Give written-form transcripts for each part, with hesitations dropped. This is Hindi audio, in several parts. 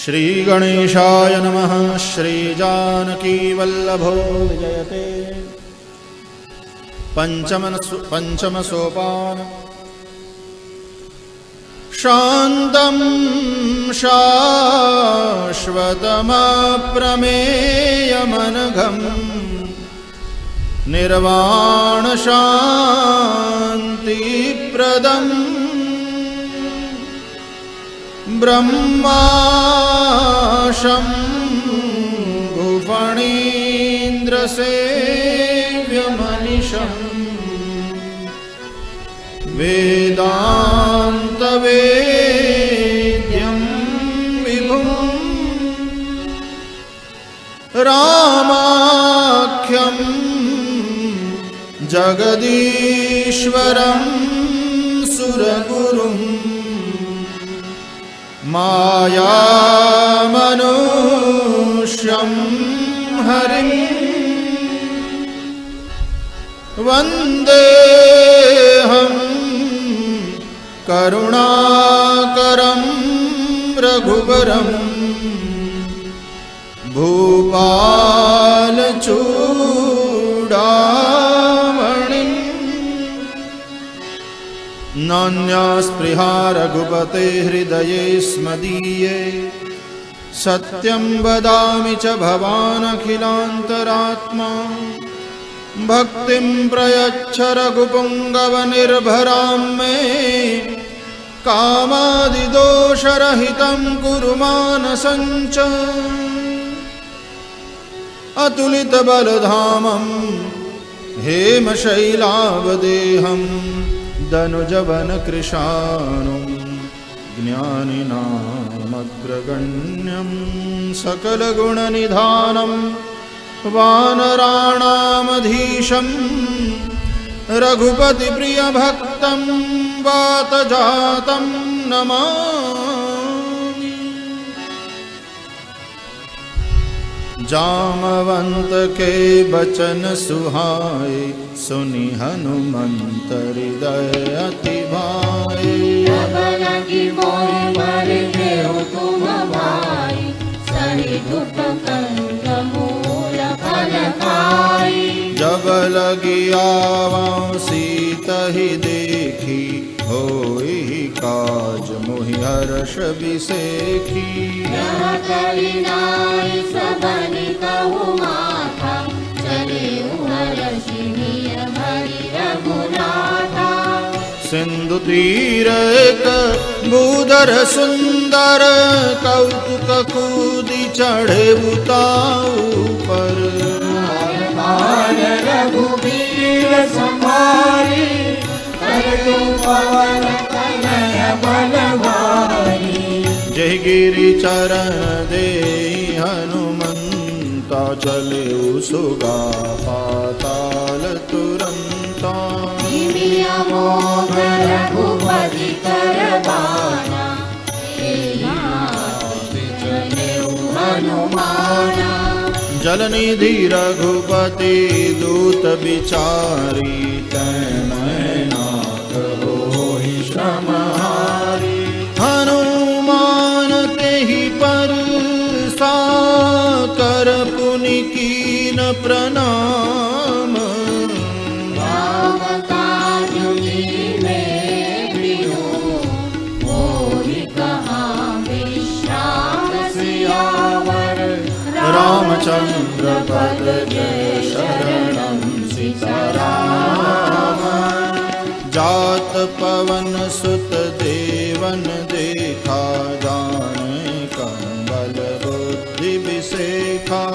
श्रीगणेशाय नमः। श्रीजानकीवल्लभो विजयते। पंचम सोपान। शान्तं शाश्वतमप्रमेयमनघं निर्वाणशान्तिप्रदं ब्रह्माशम्भुफणीन्द्रसेव्यमनिशम् वेदान्तवेद्यं विभुं रामाख्यं जगदीश्वरं सुरगुरुं मायामनुष्यं हरिं वन्देऽहं करुणाकरं रघुवरं भूपालचूडामणिं नान्यास्पृहा रघुपते हृदये स्मदीये सत्यं वदामि च भवानखिलान्तरात्मा भक्तिं प्रयच्छ रघुपुङ्गवनिर्भरां मे कामादिदोषरहितं कुरु मानसं च अतुलितबलधामं हेमशैलावदेहं दनुजवनकृशानुं ज्ञानिनामग्रगण्यं सकलगुणनिधानं वानराणामधीशं रघुपतिप्रियभक्तं वातजातं नमामि। जामवंत के बचन सुहाए सुनि हनुमंत हृदय अति भाए। जब लगी मोहि बर देहु तुम भाई सही दुख कंद मूल फल खाई। जब लगी आवां सीतहि देखी होई काज मोहि हर्ष बिसेखी। यह कली नाई सबनि कहु माथा चले हर्षिणीय हरि रघुनाथा। सिंधु तीर एक भूधर सुंदर कौतुक कूदि चढ़े उताऊ पर। रघुबीर संहारी करतु पवन कनय बलवारी। जय गिरि चरण दे हनुमंता चले सुगा पाताल तुरंता। मोह रघुपति कर बाना हनुमाना। जलनिधि रघुपति दूत बिचारी तैनाथ होहि श्रमहारी। हनुमान तेहि पर साकर पुनि कीन प्रणाम। राम काज में प्रियो मोहि कहाँ विश्राम सियावर। रामचंद्र पद जय शरणं सीताराम। जात पवन सुत देवन देखा जाने कंबल बुद्धि विसेखा।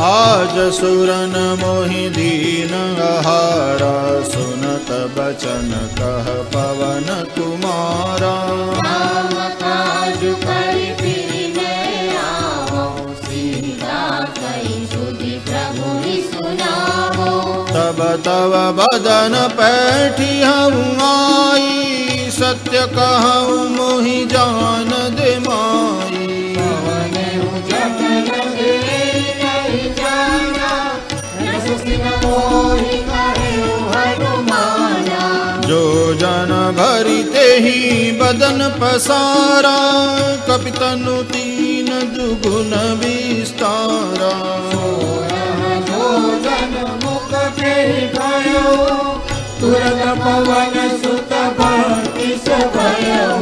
आज सुरन मोहि दीन आहारा सुनत बचन कह पवन कुमारा। राम काज करि फिरि मैं आवो सीता कहि सुधि प्रभु सुनावो। तब तव बदन पैठी हऊँ आई सत्य कहूँ मोहि जान दे माई। मोहि करे करते ही बदन पसारा, कपितनु तीन दुगुन विस्तारा। जोजन मुख के भयो, तुरत पवन सुत बत्तीस भयो।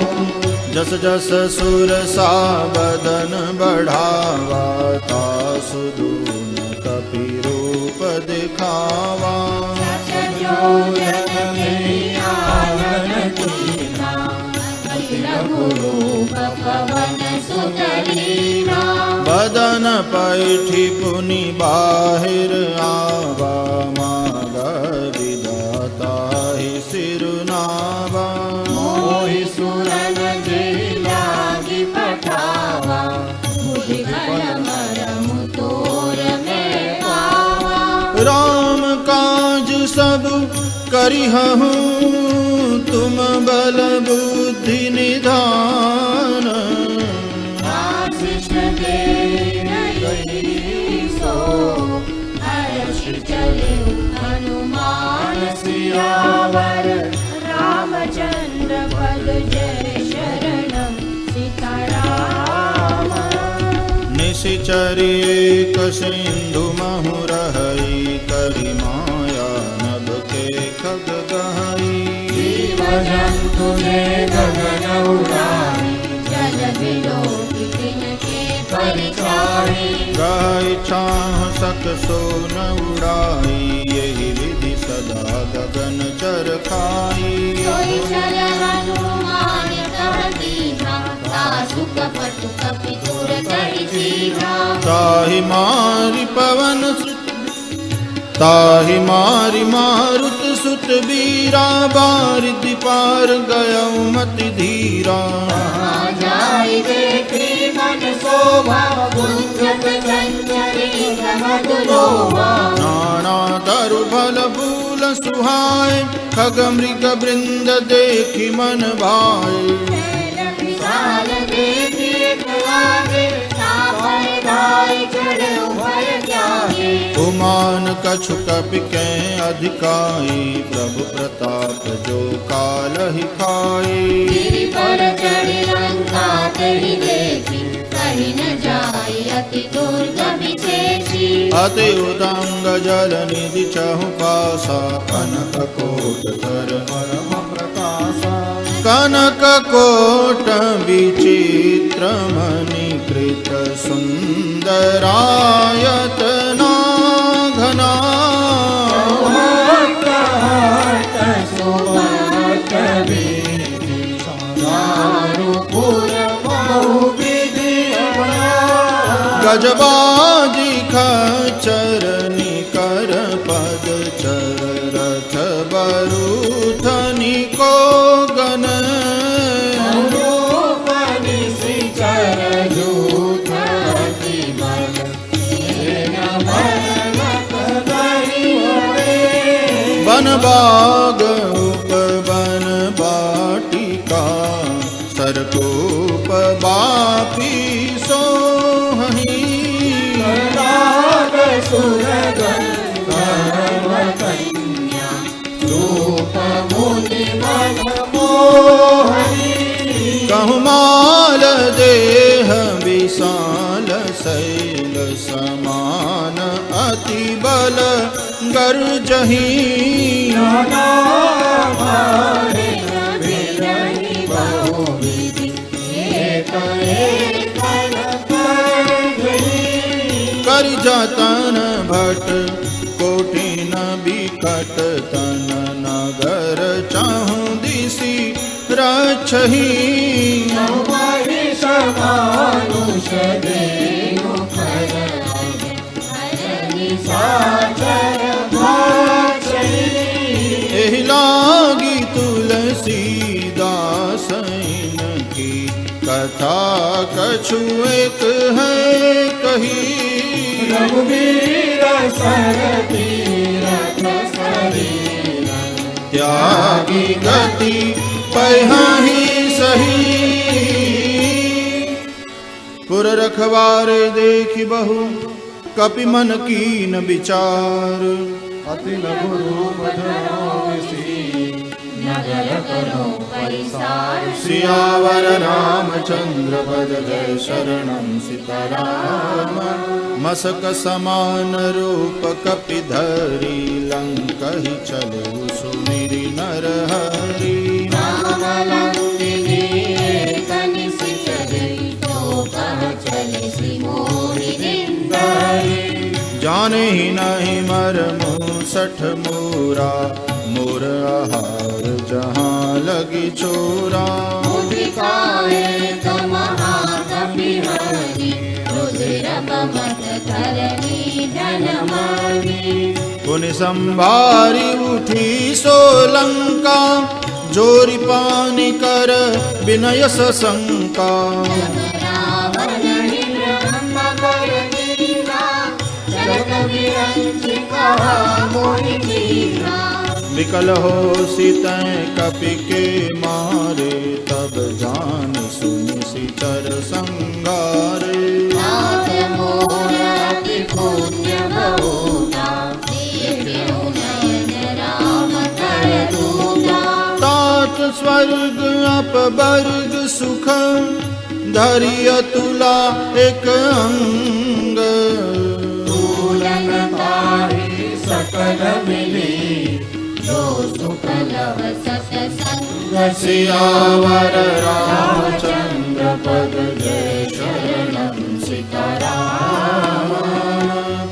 जस जस सुर सा बदन बढ़ावा, तासु दून कपि रूप दिखावा। बदन पैठी पुनि बाहिर आवा, माग विधाता ही सिरुनावा। मोहि सुरन जे लागी पठावा, बुद्धि बल मरमु तोर में पावा। राम काज सब करिहहु, तुम बल बुद्धि निधान। आशीष दे रही सो, हर्ष चले हनुमान सियावर। रामचंद्र पद जय शरणम सीताराम। निशिचर एक सिंधु महु रहई, करि माया नभ के खग गहई। जीव जंतु ने गगन उड़ाई, जल बिलो तिनके परिचारी। गाय छाह सक सो न उड़ाई, यही विधि सदा गगन चर खाई। सोई चल हनुमान तह दीना, तासु कपट कपि तुर कहि सीधा। ताहि मारि पवन सुत, ताहि मारि मारुत सुत बीरा। बारिधि पार गयउ मति धीरा। जाय देखी मन शोभा, गुंजत चंचरी मधुलोभा। नाना तरु फल फूल सुहाय, खग मृग वृंद देखि मन भाए। विशाल देखी लागे, सापर गाय चढ़े उभय जागे। उमान कछु कपि के अधिकाई, प्रभु प्रताप जो कालहि खाई। गिरि पर चढ़ी लंका तेहि देखी, कहि न जाय अति दुर्गम विशेषी। अति उदंग जल निधि चहु पासा, कनक कोट कर परम प्रकाशा। कनक कोट विचित्र मणिकृत, सुंदरायतना घना। गजबाजी खचर निकर पद चर, रथ बरूथनि को गन। बन बाग उपवन बाटिका, सरकूप बापी सोहहि। कहु माल देह विशाल, शैल समान अति बल गर्जहि। करि जतन भट कोटिन बिकट, तन नगर चाहु दिशि रक्षहि। एहि लागी तुलसीदास की, कथा कछु एक है कही। रघुवीर सर तीरथ शरीर, त्यागी गति पहिहि सही। पुर रखवारे देखि बहु, कपि मन कीन विचार। अति लघु रूप धरो विसी, नगर करो परिसार। सियावर रामचंद्र पद जय शरणं सीताराम। मसक समान रूप कपिधरी लंकहि चले सुमिरि नरहरि। राम लंकिनी एक निशिचर तो कह चले सिमोहि दिनधरि। जाने ही नहीं मरमु सठ मूरा मोर आहार जहाँ लगी चोरा। मुदिकाए तो महाकपि हरि रुधिर बमत धरणी धनमणि। पुनि संभारी उठी सोलंका जोरी पानी कर विनय सशंका। रावण ब्रह्म कर दीना जगत विरंचि कहा मोहि दीना। विकल हो सीतैं कपि के मारे तब जान सुनि सिचर संगारे। नाथ मोर अति पुण्य बहुता देखेउ नयन राम कर दूता। तात स्वर्ग अपवर्ग सुख धरि अतुला एक अंग। तुलन ताहि सकल मिली जो सुख लव सतसंग। सियावर रामचंद्र पद जय शरणं सीताराम।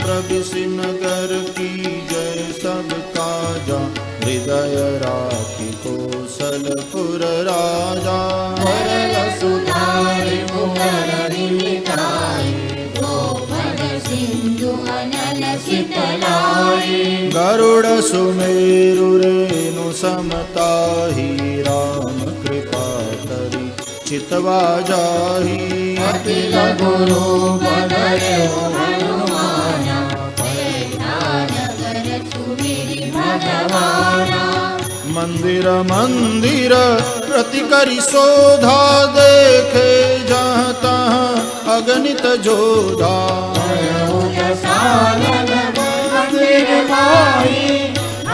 प्रविशि नगर की जय सब काजा हृदय राखी कौशलपुर राजा। सरल सुधारि मुखरि मिटाई गोपद सिंधु अनल शीतलाई। गरुड़ सुमेरु रेणु समताहि राम कृपा करि चितवा जाहि। अति लघु रूप धरहु हनुमाना पैठा नगर सुमिरि भगवाना। मंदिर मंदिर प्रति करि शोधा देखे जहाँ तहाँ अगणित जोधा। मंदिर माही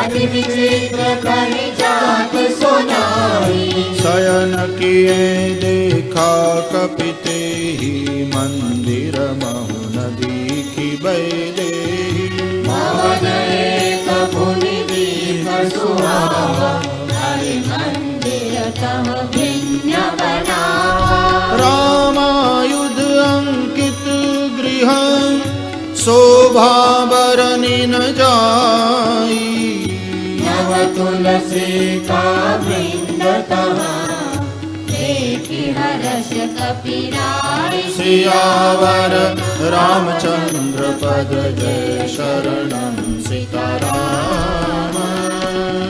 अति विचित्र कहि जात सुनाई। शयन किए देखा कपि तेहि मंदिर महु नदी की बैदेहि। भवन एक भुनि दीप सुहावा हरि मंदिर तह भिन्न बनावा। रामायुध अंकित गृह शोभा बरनि न जाई। नव तुलसी का वृंद तहाँ देखि हर्ष कपिराई। सियावर रामचंद्र पद जय शरणं सीताराम।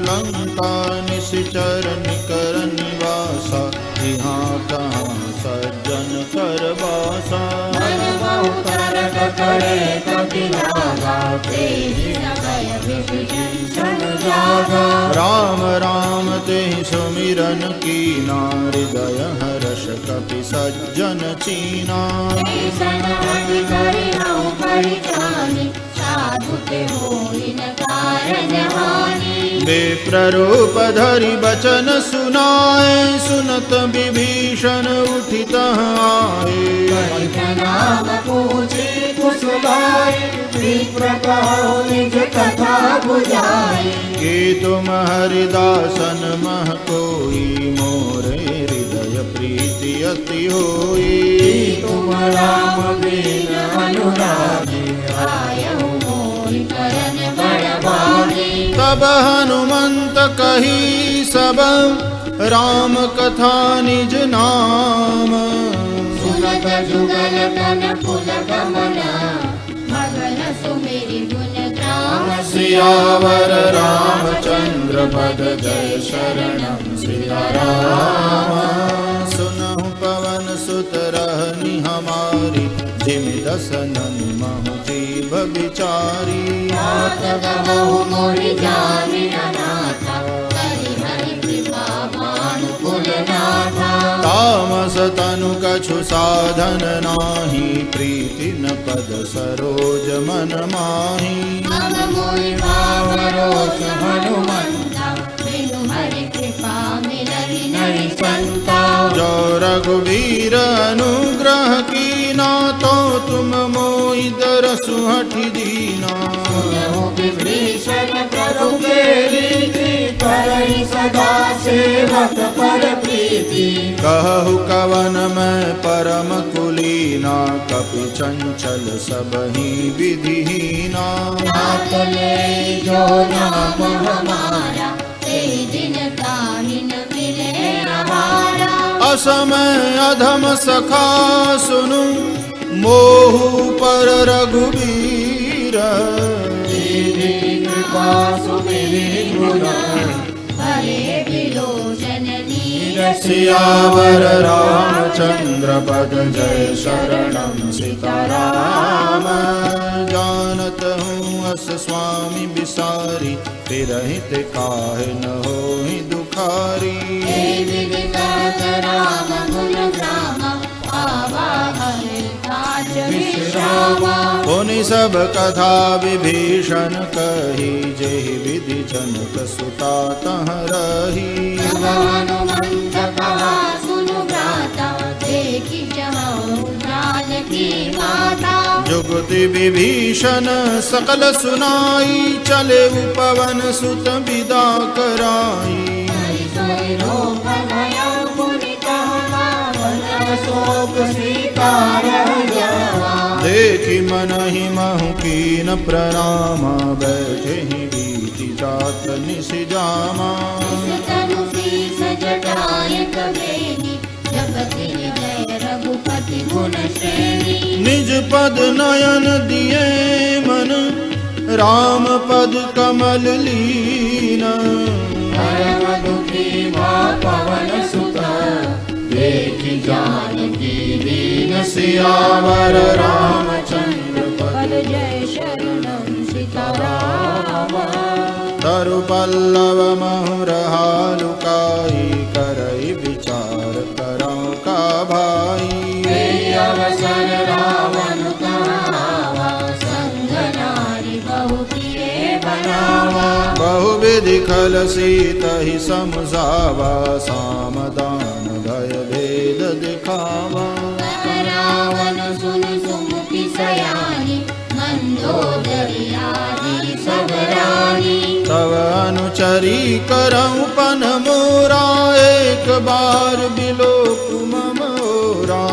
लंका निशिचर निकर निवासा यहाँ तहाँ सज्जन कर बासा। मन बहु तरक करे कपि लागा तेहि समय विभीषण जागा। राम राम तेहि सुमिरन कीना हृदय हर्ष कपि सज्जन चीना। ऐसन अति करिहउ परित्राणि साधु के होई न कारज हानि। विप्ररूप धरि बचन सुनाए सुनत विभीषण उठित आए। नाम पूछी कुशलाय विप्र कहो निज कथा बुझाई। कि तुम हरिदासन मह कोई मोरे हृदय प्रीति अति होई। तुम राम बिन अनुरागी आयहु मोहि करन बड़ भागी। तब हनुमंत कही सब राम कथा निज नाम। सुनत जुगल तन पुल गमन मगन सुमिरि गुण ग्राम। सियावर रामचंद्र पद जय शरणं सीताराम। सुनहु पवन सुत रहनि हमारी जिमि दसनन महु जीव बिचारी। नाथ गवहु मोहि जानि अनाथा करि हरि कृपा भानुकुल नाथा। तामस तनु कछु साधन नाही प्रीति न पद सरोज मन माही। अब मोहि भाव रोष हनुमंता बिनु हरि कृपा तुम मोहि दरसु हठि दीना। सुनहु विभीषण प्रभु के रीति, करहि सदा सेवक पर प्रीति। कहु कवन मैं परम कुलीना, कपि चंचल सबहि विधिहीना। नाथ ले जो नाम हमारा, ते दिन ताहि न मिले आहारा। असमय अधम सखा सुनु, मोहु पर रघुबीर। कृपा सुमिरि गुण, हरे विलोचन नीर। सियावर रामचंद्र पद जय शरणम सीताराम। जानत हूँ अस स्वामी बिसारी, फिरहित काहे न होहि दुखारी। हे विदित राम गुण ग्रामा, पावा हरि काज विश्रामा। पुनि सब कथा विभीषण कही, जेहि विधि जनक सुता तह रही। तब हनुमंत कहा सुनु भ्राता, देखि जहु जानकी माता। जुगति विभीषण सकल सुनाई, चले पवन सुत विदा कराई। सोई रोग भयो मुनि कहवा, वनर शोक सीता रह जावा। देखि मनहि महु कीन प्रणामा, बैठे ही बीति जात निसि जामा। तनु शीस जटाय कबेनी, जपति जय रघुपति गुण श्रेणी। निज पद नयन दिए मन, राम पद कमल लीन। परम दुखी मां पवन सुत, देखि जानकी दीन। सियावर रामचंद्र पद जय शरणम सीताराम। तरु पल्लव महुरहा लुकाई, करई विचार करौ का भाई। अवसर रावण कहावा, संग नारी बहु प्रिय बनावा। बहुविधि खल सीतहि समुझावा, सामदान भय भेद दिखावा। रावण सुन सुमुखी सयानी, मंदोदरी आदि सब रानी। तव अनुचरी करौ पन मोरा, एक बार बिलोक मम ओरा।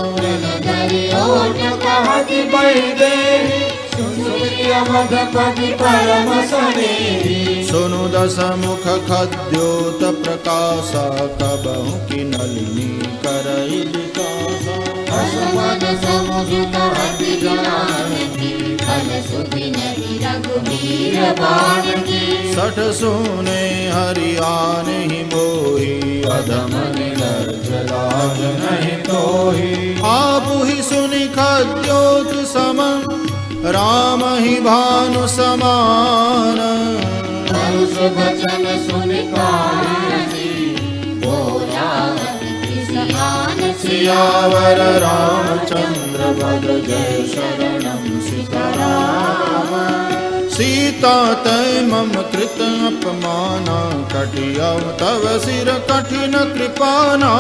ओट कहति बैदेही, सुनिय मधुपति परम सनेही। सुनु दस मुख खद्योत प्रकाशा, कबहु की नलिनी करई विकासा। असमन समुझ कहति जानकी, फल सुधि नहीं रघुबीर बानकी। सठ सुने हरियान ही मोही, अधम निर्लज लाज नहीं तोही। आप ही सुनि खद्योत सम, राम ही भानु समान। परुष वचन सुनि कानसी, बोला कृष्ण आनसी। सियावर रामचंद्र पद जय शरणम सीताराम। सीता तै मम कृत अपमाना, कटियौ तव सिर कठिन कृपाना।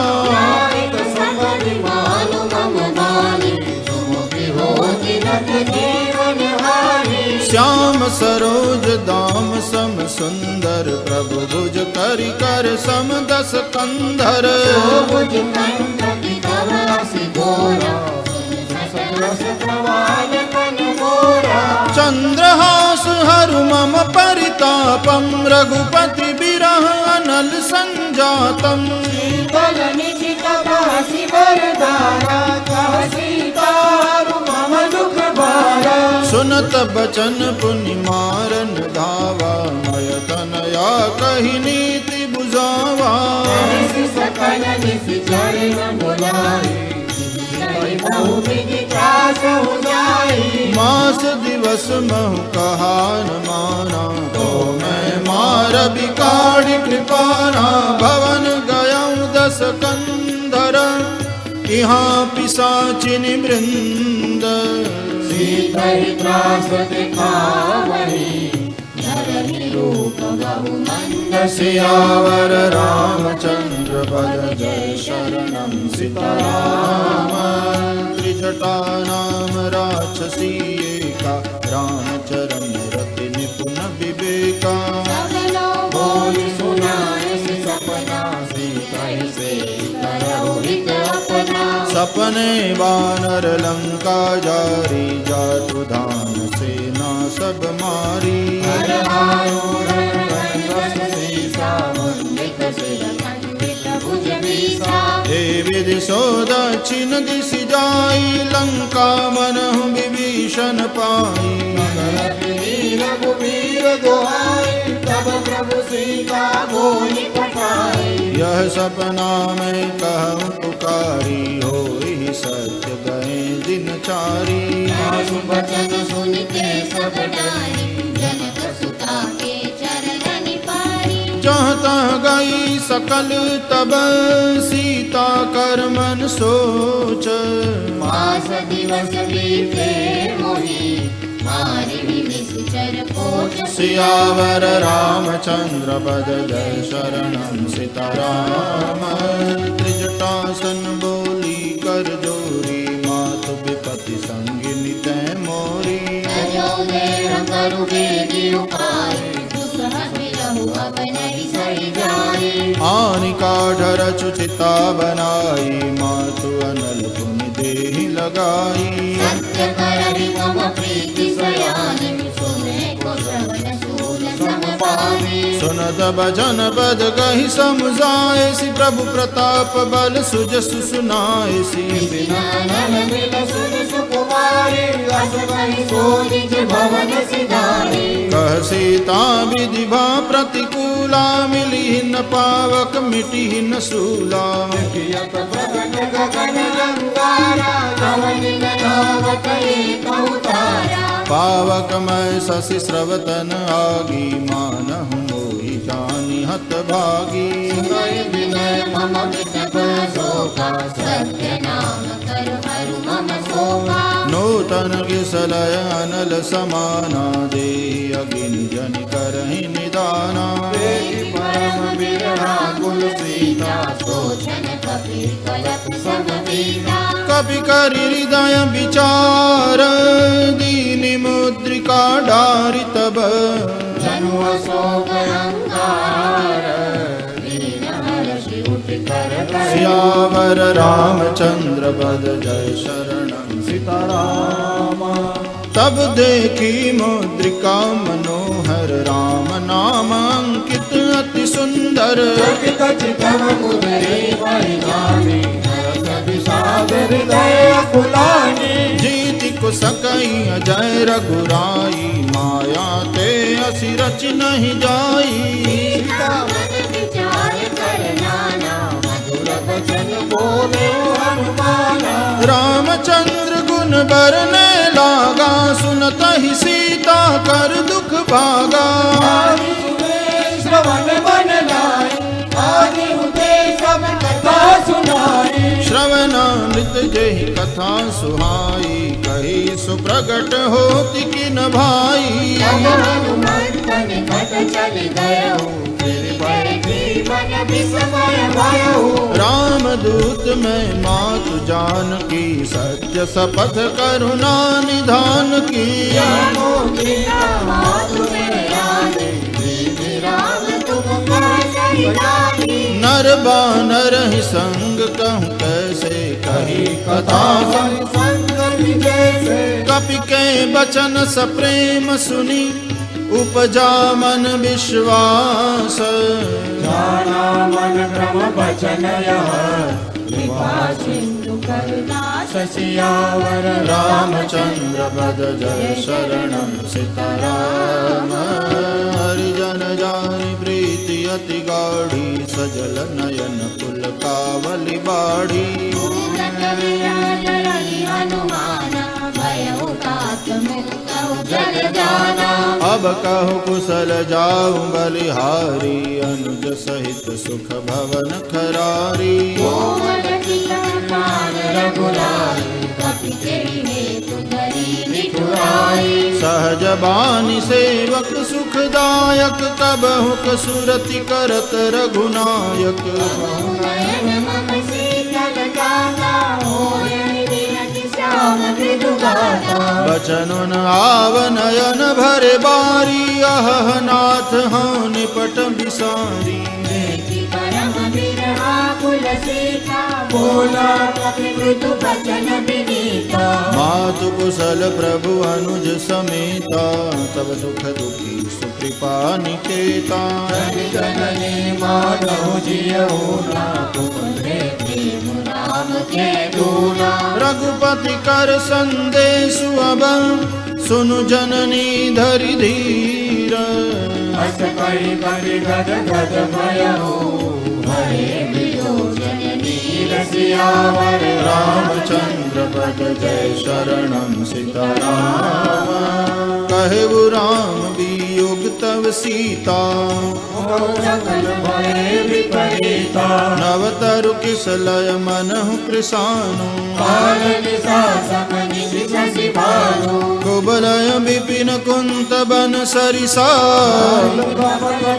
समधि मानु मम बाली, सुमुखी होति रत जीवन हारी। श्याम सरोज दाम सम सुंदर, प्रभु भुज करि कर सम दस कंधर। भुज कंठ तव असि गोरा, रस प्रवाल कन मोरा। चंद्रहास हरु मम परितापम, रघुपति बिरह अनल संजातम। शीतल निशित कहसि वरदारा, कह सीता हरु मम दुख भारा। सुनत बचन पुनि मारन धावा, मय तनया कहि नीति बुझावा। ऐसि सकल निश्चर न बुलाई, बहु विधि त्रास हो जाई। मास दिवस महु कहा न माना, तो मैं मार बिकाड़ी कृपाना। भवन गयौ दस कंधर, यहाँ पिशाचिनि वृंद। सीतहि त्रास दिखावहि, नर करहि रूप बहु मंद। सियावर रामचंद्र पद जय शरणं सीताराम। त्रिजटा नाम राक्षसी एका, रामचरण रति निपुण विवेका। सगलो बोलि सुनाए सपना, सीता से करहु हित अपना। सपने वानर लंका जारी, जातु धान सेना सब मारी। हर आरूढ़ बस सीसा, मुंडित सिर खंडित भुज बीसा। हे विधि सो दक्षिण दिशि जाई, लंका मनहु विभीषण पाई। रघुवीर दुहाई, तब प्रभु सीता बोली पठाई। यह सपना में कहूँ पुकारी, होई सत्य गए दिन चारी। आसु बचन सुनते सब डारी, जनक सुता के चरण पारी। जहाँ तहाँ गई सकल तब सीता कर मन सोच। मास दिवस बीते मोहि, मारि निश्चर पोच। सियावर रामचंद्र पद जय शरणं सीताराम। त्रिजटासन बोली कर जोरी, मातु विपति संगिनी तै मोरी। तजो देह करु बेगी उपाय, दुसह बिरहु अब नहीं सही जाए। आनिका ढर चुचिता बनाई, मातु अनल पुनि देहि लगाई। सत्य करहि मम प्रीति सयानी, सुने को श्रवण सूल समपानी। सुनत बचन पद कहि समझाए, सि प्रभु प्रताप बल सुजसु सुनाएसी। नल मिल सुन सुकुमारी, अस कहि सोनिज भवन सिधारी। कह सीता विधि भा प्रतिकूला, मिली न पावक मिटी न सूला। यत प्रगट गगन रंगारा, कवन नावक एक अवतारा। पावक मैं शशि स्रवतन आगी, मानहु मोहि जानि हत भागी। सुनय विनय मम वितप शोका, सत्य नाम करु हरु मम शोका। नूतन किसलय अनल समाना, देहि अगिनि जनि करहि निदाना। परम बिरहा कुल सीता, सोचन कपि कलप सब बीता। कपि करि हृदय विचार, दीनि मुद्रिका डारि तब। जनु अशोक अंगार, दीन हर्षि उठ कर कर। सियावर रामचंद्र पद जय शरणं सीताराम। तब देखी मुद्रिका मनोहर, राम नाम अंकित अति सुंदर। कचितव कुदरे परिधानी, विषाद हृदय अकुलानी। जीति को सकई अजय रघुराई, माया ते असि रच नहीं जाई। सीता मन विचार कर नाना, मधुर वचन बोले हनुमाना। रामचंद्र गुण बरने लागा, सुनत ही सीता कर दुख भागा। आदि सुने श्रवण बन लाई, आदि हुते सब कथा सुनाई। श्रवणामृत जहि कथा सुहाई, कही सुप्रगट होति किन भाई। तब हनुमंत निकट चल गयो, फिर पर जीवन विस्मय भयो। रामदूत में मातु जानकी, सत्य शपथ करुणा निधान की। जानो सीता मातु मेरे आने, दीदी राम तुम कह सही जानी। नर बानर ही संग कहूँ कैसे, कही कथा संगति जैसे। कपि के बचन सप्रेम सुनी, उपजा मन विश्वास। जाना मन क्रम बचन यह, कृपा सिंधु करुणा शशियावर। रामचंद्र पद जय शरणं सीताराम। हरिजन जानि प्रीति अति गाढ़ी, सजल नयन कुल कावली बाढ़ी। हनुमाना, भयो तात मुक्तौ जल जाना। अब कहु कुशल जाऊं बलिहारी, अनुज सहित सुख भवन खरारी। कोमल चितन प्राण रघुराई, कपि तेहि हेतु धरी निठुरा। जाई। सहज बानी सेवक सुखदायक, कबहु कसुरति करत रघुनायक। नयन मम शीतल गाता, होयन विरति श्याम मृदु गाता। बचन आव नयन भरे बारी, अह नाथ हाँ निपट बिसारी। देखि परम विरहाकुल सीता, बोला कपि मृदु बचन विनीता। मातु कुशल प्रभु अनुज समेता, तब दुख दुखी सुकृपा निकेता। जननी माधव जियऊ ना, तुम्हारे प्रेम राम के दूना। रघुपति कर संदेशु अब, सुनु जननी धरि धीर। अस करि कपि गद गद भयऊ, हरे विलोचन नीर सियावर। रामचंद्र पद जय शरणं सीताराम। कहु राम वियोग तव सीता, सकल भय विपरीता। नव तरु किसलय मनहु कृशानु। कानन सासम निधि शशि भानु, कुबलय विपिन कुंत बन सरिसा।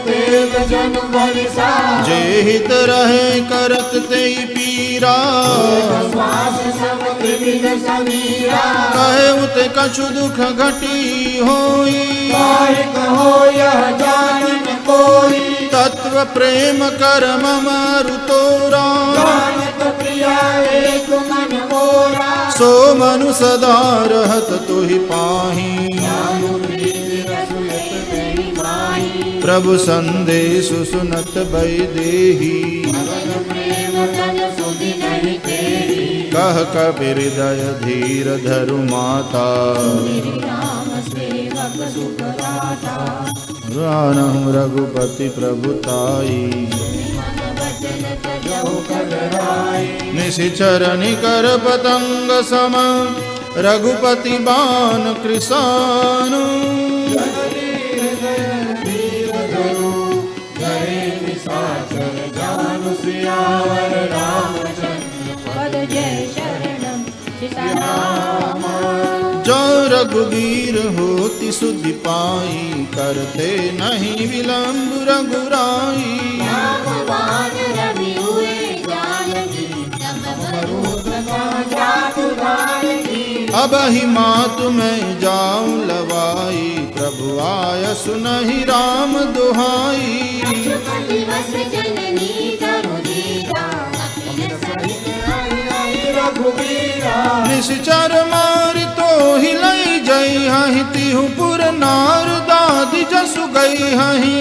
देव जन बलिसा। जे हित रहे करत तेई पीरा, श्वास सब त्रिविध समीरा। कहे उत कछु दुख घटी होई, काहे कहो यह जानन कोई। तत्व प्रेम कर मम अरु तोरा। जानत प्रिया एक मन मोरा। सो मनु सदा रहत तुहि पाही, जानु प्रीति रसुलत तेरी माही। प्रभु संदेशु सुनत वैदेही। भगत प्रेम तन सुधि नहीं तेरी। कह कबीर हृदय धीर धरु माता। मेरे राम सेवक सुख दाता। रानहु रघुपति प्रभुताई, मन वचन तजहु कलराई। निशिचर निकर पतंग सम, रघुपति बाण कृशानु। सियावर रामचंद्र पद जय शरणं सीताराम। जो रघुवीर होति सुधि पाई, करते नहीं विलंब रघुराई। रामबाण रवि हुए जानकी, तब बरूद जातु जानकी। अब ही मातु मैं जाऊं लवाई, प्रभु आय सुनहि राम दुहाई। रघुपति वस जननी तरु धीरा, कपिल सहित आई रघुवीरा। निश्चर मारि तो हिलई जई हहि, तिहु पुर नार दादि जसु गई हहि।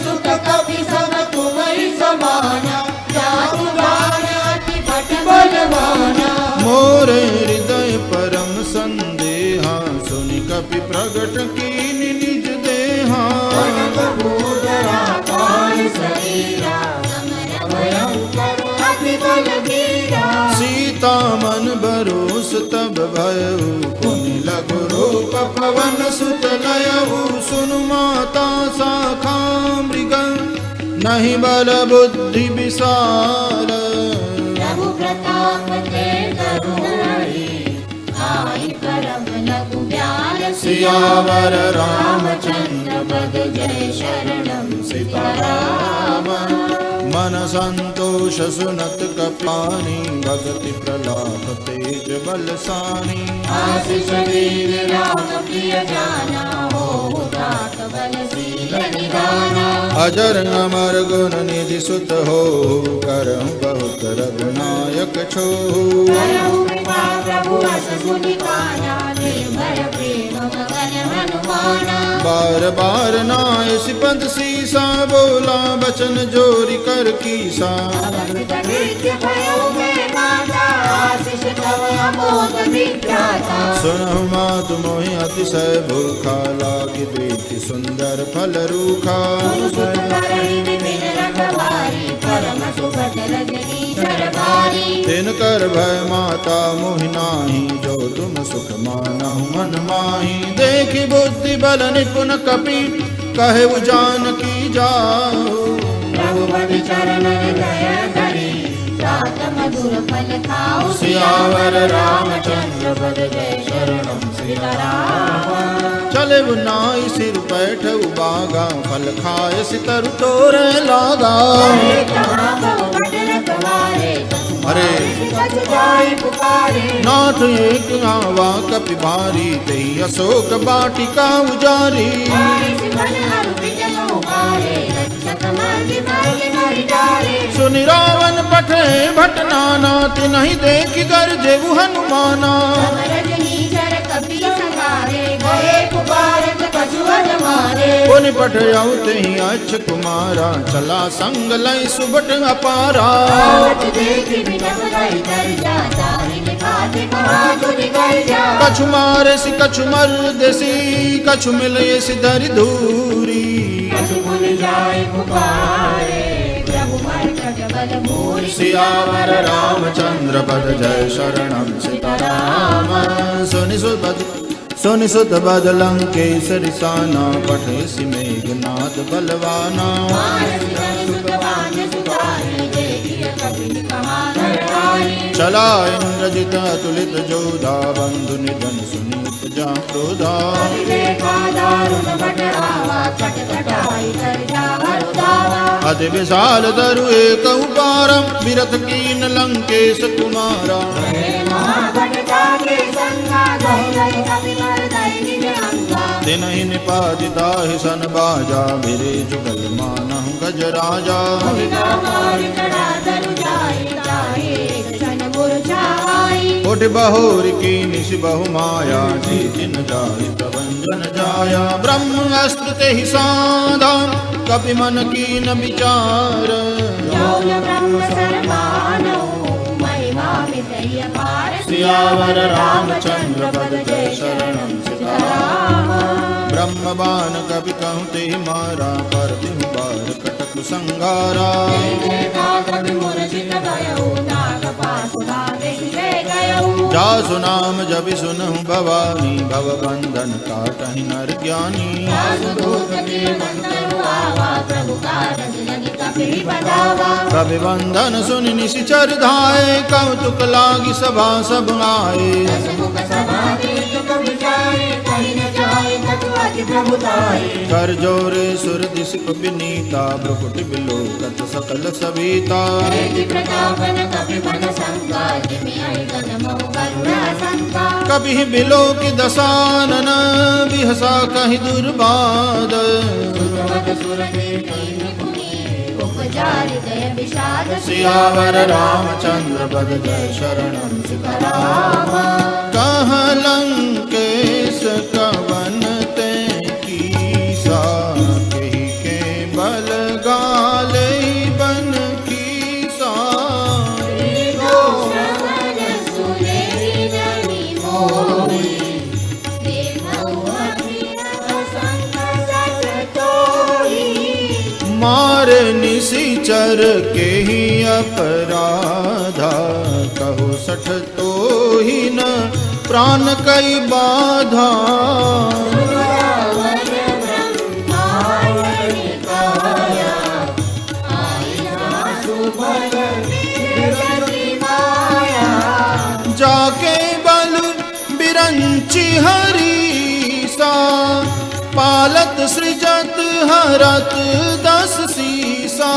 सुत कपि सब तुम्हारी समाना, जातु दान अति पट बलवाना। मोरे हृदय परम संदेहा, सुनि कपि प्रगट कीनि निज देहा। कनकभूधरा पाण शरीरा, समर भयंकर अति बलवीरा। सीता मन बरोस तब भयउ, पुनि लघु रूप पवन सुत लयउ। सुनु माता शाखा मृग, नहीं बल बुद्धि विशाल। प्रभु प्रताप ते करुणाई, आई परम लघु ब्याल। सियावर रामचंद्र पद जय शरणं सीताराम। मन संतोष सुनत कपानी, भगति प्रलाप तेज बलसानी। आशीष वीर राम प्रिय जाना, हो तात बलशील निधाना। अजर अमर गुण निधि सुत हो, करहु बहुत रघुनायक छो। करहु कृपा प्रभु अस सुनि काना, निर्भय प्रेम मगन हनुमाना। बार बार नाय सिपंद सीसा, बोला बचन जोरी कर कीसा। अमृत नित्य भयो मैं माता, आशीष तव अमोघ विख्याता। सुनहु मातु मोहि अतिशय भूखा, लागी देखि सुंदर फल रूखा। सुत करहि विपिन रखवारी, परम सुखद रजनी सरभारी। तिन कर भय माता मोहि नाही, जो तुम सुख मानहु मन माही। देखि बुद्धि बल निपुण कपि, कहे जानकी जाओ। रघुपति चरण हृदय धरि, तात मधुर फल खाओ सियावर रामचंद्र पद जय शरणम सीताराम। चले नाई सिर पैठ बागा फल खाए सितर तोरे लागा। अरे नाथ एक आवा कपि भारी तेई अशोक बाटिका उजारी। सुनि रावण पठे भट नाना तिनहि देखि गरजे हनुमाना। पुनि पठ औते ही अच्छ कुमारा चला संग लय सुबट अपारा। कछु मारे सि कछु मर देसी कछु मिले सि धरि धूरी। सियावर रामचंद्र पद जय शरणम सीताराम। सुनि सुत बद लंकेसरि साना पठे सि मेघनाद बलवाना। चला इंद्रजित अतुलित जोधा बंधु निधन सुनीत जा क्रोधा। अति विशाल तरु एक पारम विरथ कीन लंकेश कुमारा। तिनहि निपातिता ही सन बाजा मेरे जुगल मानहु गज राजा। उठ बहोर की निश बहु माया जी जिन जाहि प्रभंजन जाया। ब्रह्म अस्त्र ते ही साधा कपि मन कीन विचार। सियावर रामचंद्र पद जय शरणम सीताराम। ब्रह्म बाण कपि कहूँ ते मारा पर तिहु बार कटक संगारा। जासु नाम जपि सुनहु भवानी भव बंधन काटहि नर ज्ञानी। कपि बंधन सुनि निशिचर धाये कौतुक लागी सभा सब आए। कर जोरे सुर दिशप विनीता भ्रुकुटि बिलोकत सकल सविता। कभी बिलोकि दसानन बिहसा कहि दुर्बाद। सियावर रामचंद्र पद जय शरणम सीताराम। कह लंकेश कवन ते कीसा कहि के बल गाले बन कीसा। मारे निशिचर के ही अपराधा कहो सठ तो ही न प्राण कई बाधा। जाके बल बिरंची हरीसा पालत सृजत हरत दस सीसा।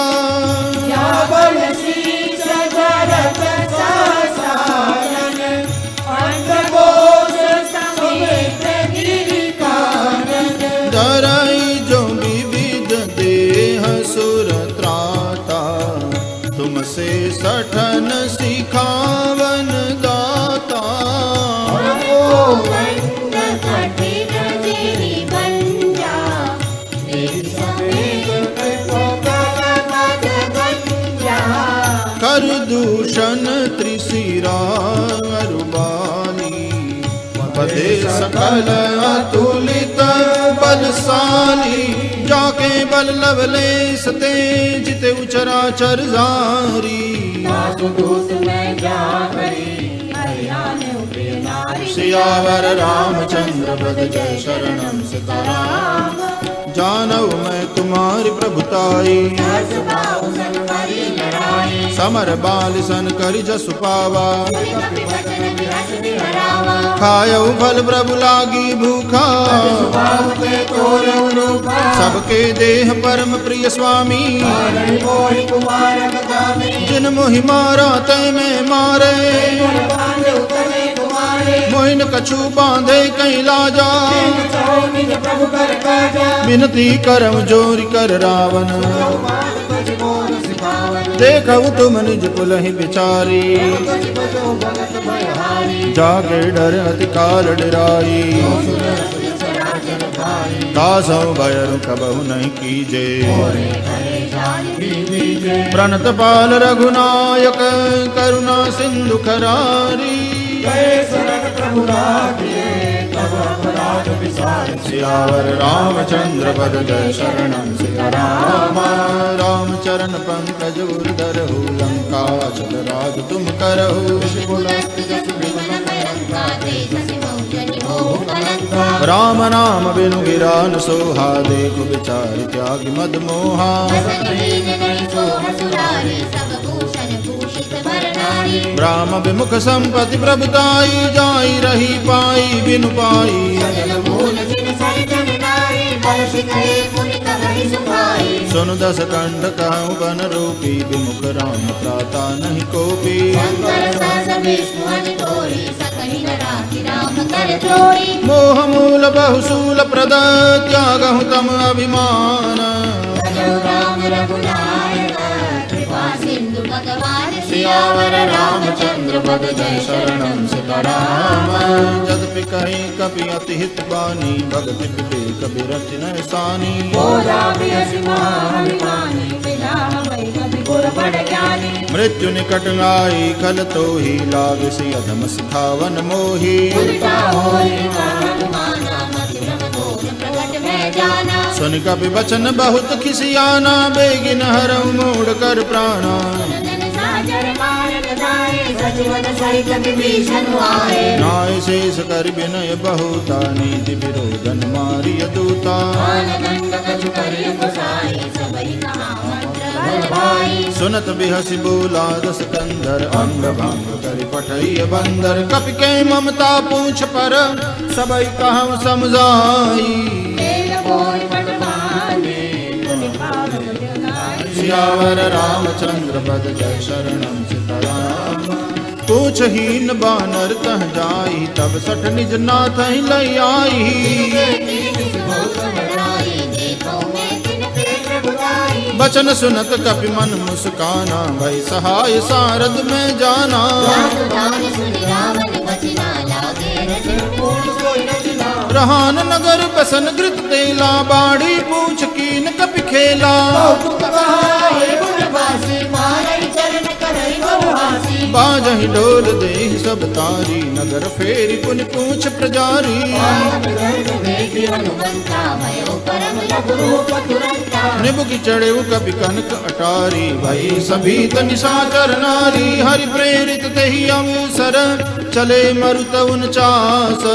धरई जो विविध देह सुर त्राता तुमसे सठन सिखावन दाता। कर दूषण त्रिशिरा अरुबाली पदे सकल अतुलित बलशाली। जाके बल लवलेश तेज ते उचराचर जारी। सियावर रामचंद्र पद जय शरणम सीताराम। जानऊ मैं तुम्हारी प्रभुताई। सहस भाव सन करी लड़ाई, समर बाल सन करि जसु पावा। सुनि कपि वचन विरस बिहरावा, खायऊ फल प्रभु लागी भूखा। भाव के तोरऊ रूपा, सबके देह परम प्रिय स्वामी। मारई मोहि कुमार बदामी, जिन मोहि मारा तय में मारे। बांधे उतरे तुम्हारे, मोहिन कछु बांधे कहीं लाजा। चाहो निज प्रभु कर काजा, विनती करम जोरी कर रावण। बात तुझ मोर सिखावन, देखऊ तुम निज पुलहि बिचारी। तुझ बजो भगत भयहारी, जाके डर अति काल डराई। सुर सुर चराचर भाई, कासौ भयरु कबहु नहीं कीजे। करे जान भी दीजे, प्रणत पाल रघुनायक करुणा सिंधु खरारी। गए शरण प्रभु लागे, तब अपराध विसार। सियावर रामचंद्र पद जय शरणं सियाराम। रामचरण पंकज उर्धरहु लंका चल राज तुम करहु। पुलस्त जस विमल कलंका, तेज सिमौजनि मोह कलंका। राम नाम बिनु गिरा न सोहा। देखो विचार त्यागी मद मोहा। बसन लीन नहीं सोह सुरारी, सब भूषण भूषित भर नारी। राम विमुख संपत्ति प्रभुताई। जाई रही पाई बिनु पाई। सजल मूल जिन सरजन नारी, बल शिखरे पुनि कबहि सुखाई। सुन दस कंठ कहूँ बन रूपी। विमुख राम प्राता नहीं कोपी। शंकर सहस विष्णु अति तोरी, सकहि न राखि राम कर जोड़ी। मोह मूल बहुसूल प्रद त्यागहु तम अभिमान। भजो राम रघुनायक, कृपा सिंधु भगवान। सियावर रामचंद्र पद जय शरणं सीताराम। यद्यपि कहीं कपि अति हित बानी। भगति विवेक बिरति न सानी। बोला बियसि महाभिमानी, बिना भय कपि गुर बड़ ज्ञानी। मृत्यु निकट आई खल तो ही। लाविसी अधम सिखावन मोही। उल्टा होई हनुमाना, मति भ्रम दोष प्रगट भय जाना। सुन कपि वचन बहुत खिसियाना। बेगिन हरऊ मोड़ कर प्राणा। जन साजर मारन जाए, सजीवन सहित विभीषण आए। नाय शेष कर विनय बहुता। नीति विरोधन मारिय दूता। काल दंड कछु करिय गोसाई, सबहि कहा मंत्र बल भाई। सुनत बिहसि बोला दस कंधर। अंग भंग कर पठइय बंदर। कपि के ममता पूछ पर। सबई कहूँ समझाई। तेल बोल पटवाने, तुनि पावन जगाई। सियावर रामचंद्र पद जय शरणं सीताराम। पूछ हीन बानर तह जाई। तब सठ निज नाथ लई आई। बचन सुनत कपि मन मुस्काना। भई सहाय सारद में जाना। रहान नगर बसन घृत तेला। बाड़ी पूछ कीन कपि खेला। बाजहि डोल देहि सब तारी। नगर फेरि पुनि पूछ प्रजारी। निबुकि चढ़े कपि कनक अटारी। भई सभी निशाचर नारी। हरि प्रेरित तेहि अवसर। चले मरुत 49।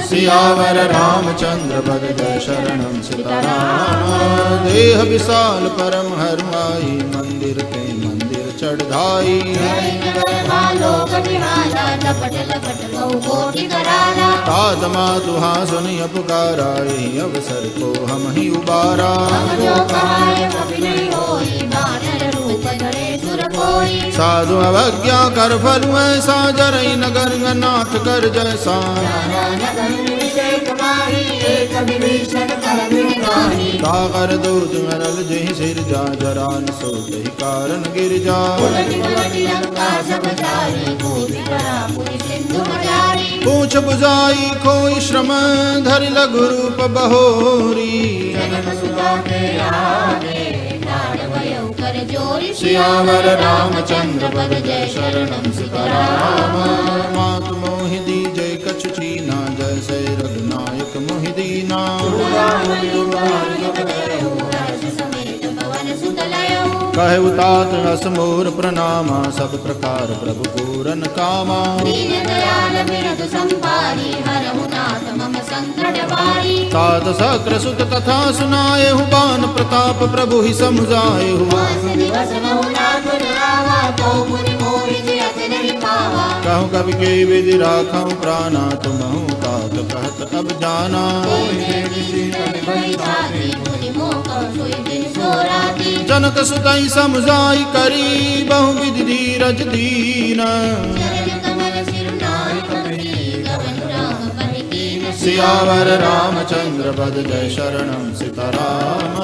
सियावर रामचंद्र पद जय शरणं सीताराम। देह विशाल परम हरमाई। मंदिर के मंदिर चढ़ाई। तात मातुहा सुनिय पुकारा। यही अवसर को हम ही उबारा। साधु अवज्ञा कर फल ऐसा। जरई नगर नाथ कर जैसा। सागर दूत मरल जहि सिर जा। जरान सो जहि कारण गिर जा। पूछ बुझाई खोई श्रम। धरि लघु रूप बहोरी। सियावर रामचंद्र पद जय शरणं सीताराम। मातु मोहि दीजै कछु चीना। जैसे रघुनायक मोहि दीना। समेत पवन सुत लयो। कहे उतात हस मोर प्रणामा सब प्रकार प्रभु पूरन कामा दीन दयाल बिरधु संपारी हरहु नाथ मम संकट वारी तात सक्र सुत कथा सुनाए बान प्रताप प्रभु ही समुझाए मास दिवस बहु नाथ रावा तो मुनि मोहि जियत नहीं पावा कहूँ कवि के विधि राखऊँ प्राणा तुमहु तात कहत अब जाना जनक सुतई समुझाई करी बहु विधि धीरज दीन सियावर रामचंद्र पद जय शरणम सीताराम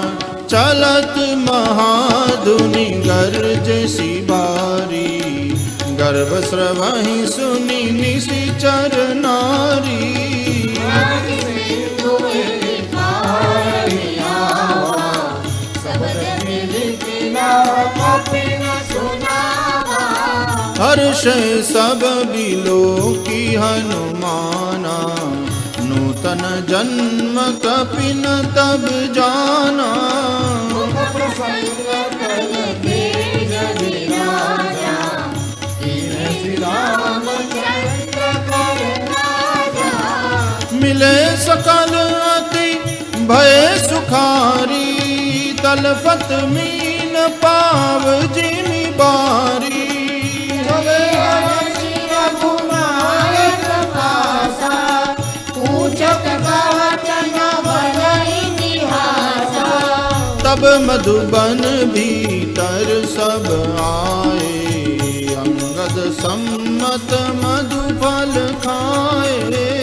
चलत महाधुनि गर्ज सी बारी गर्भ स्रवहि सुनि निशिचर नारी हर्ष सब बिलो की हनुमाना नूतन जन्म कपिन तब जाना मिले सकल अति भय सुखारी तलफत मीन पाव जिमि बारी तब मधुबन भीतर सब आए अंगद सम्मत मधुफल खाए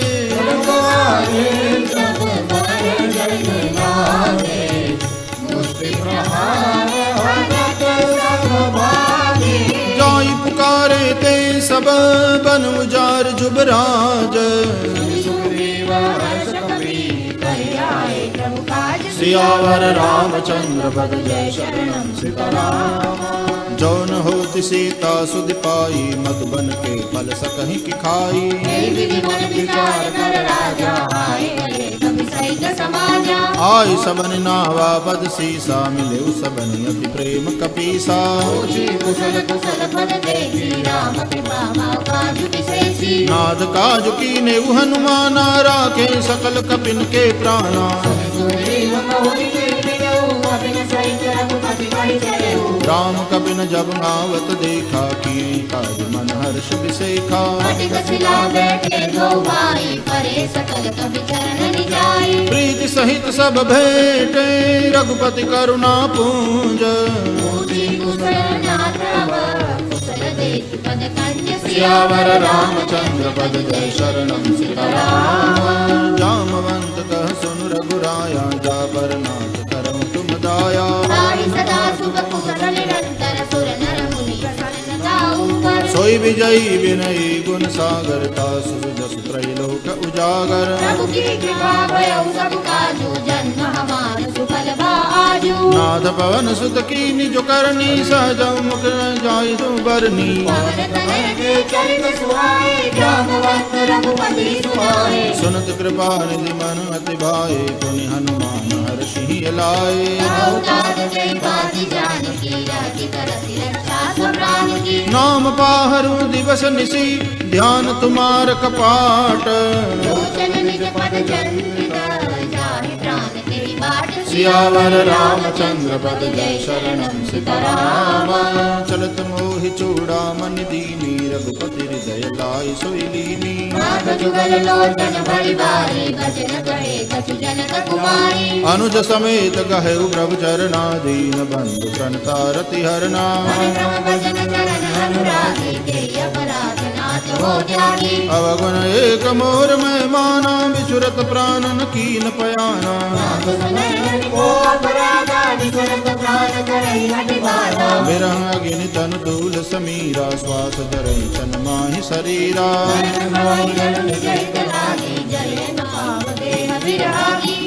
जाई पुकारे ते सब बन उजार जुबराज सियावर रामचंद्र पद जय शरणम सीताराम जौन होति सीता सुध पाई मत बन के फल सकहि की खाई आई सबन नावा पद सीसा मिले सबन अति प्रेम कपीसा नाद काज कीने हनुमाना राखे सकल कपिन के प्राणा राम कपिन जब आवत देखा कि काज मन हर्ष विसेखा प्रीति सहित सब भेटे रघुपति करुणा पूंज सियावर रामचंद्र पद जय शरणम सीताराम जामवंत कह सुन रघुराया जा पर नाथ करम तुम दाया सोई विजयी विनयी गुण सागर तासु जस त्रैलोक उजागर नाथ पवन सुत कीनी जो करनी सहज मुख जाय जो बरनी सुनत कृपा निधि मन अति भाए पुनि हनुमान हर्षि लाए नाम पाहरु दिवस निसी ध्यान तुम्हार कपाट सियावर रामचंद्र पद जय शरणम सीताराम चलत मोहि चूड़ामन दीनी रघुपति हृदय लाई सोई लीनी अनुज समेत गहु प्रभु चरणा दीन बंधु प्रणता रति हरना अवगुण एक मोर में माना विचुरत प्राणन कीन पयाना विरह अग्नि तन दूल समीरा श्वास धरई चन माहि शरीरा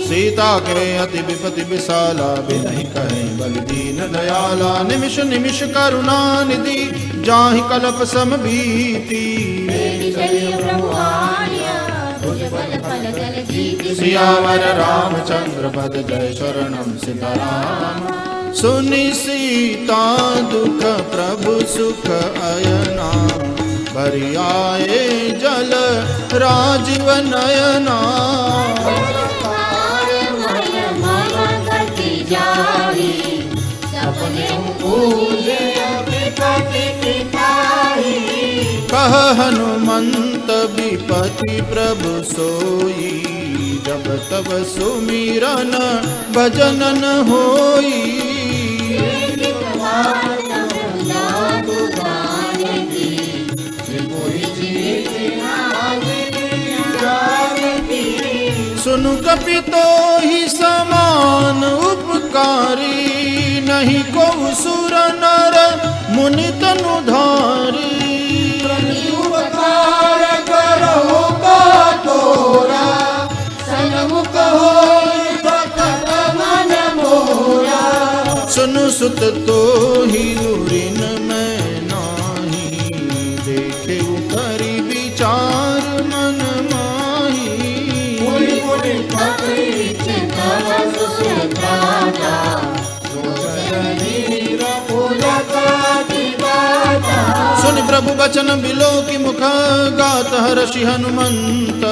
सीता के अति विपति विशाला बिनहि कहे बल दीन दयाला निमिष निमिष करुणा निधि जाहि कल्प सम भीति सियावर रामचंद्र पद जय शरणम सीताराम सुनि सीता दुख प्रभु सुख अयना, भरि आए जल राजीव नयना। कह हनुमंत विपति प्रभु सोई, जब तब सुमिरन भजन न होई। सुनु कपि तोहि समान उपकारी, नहीं को सुर नर मुनि तनु धारी। उपकार करहु का तोरा, सन्मुख होई भक्त मन मोरा। सुनु सुत तोहि उरिन मैं नाही, देखे करि विचार मन माही। मुनि मुनि पत्रिच तव सुसुत्राता, सुनि प्रभु बचन बिलो की मुख, गात हर्षि हनुमंत।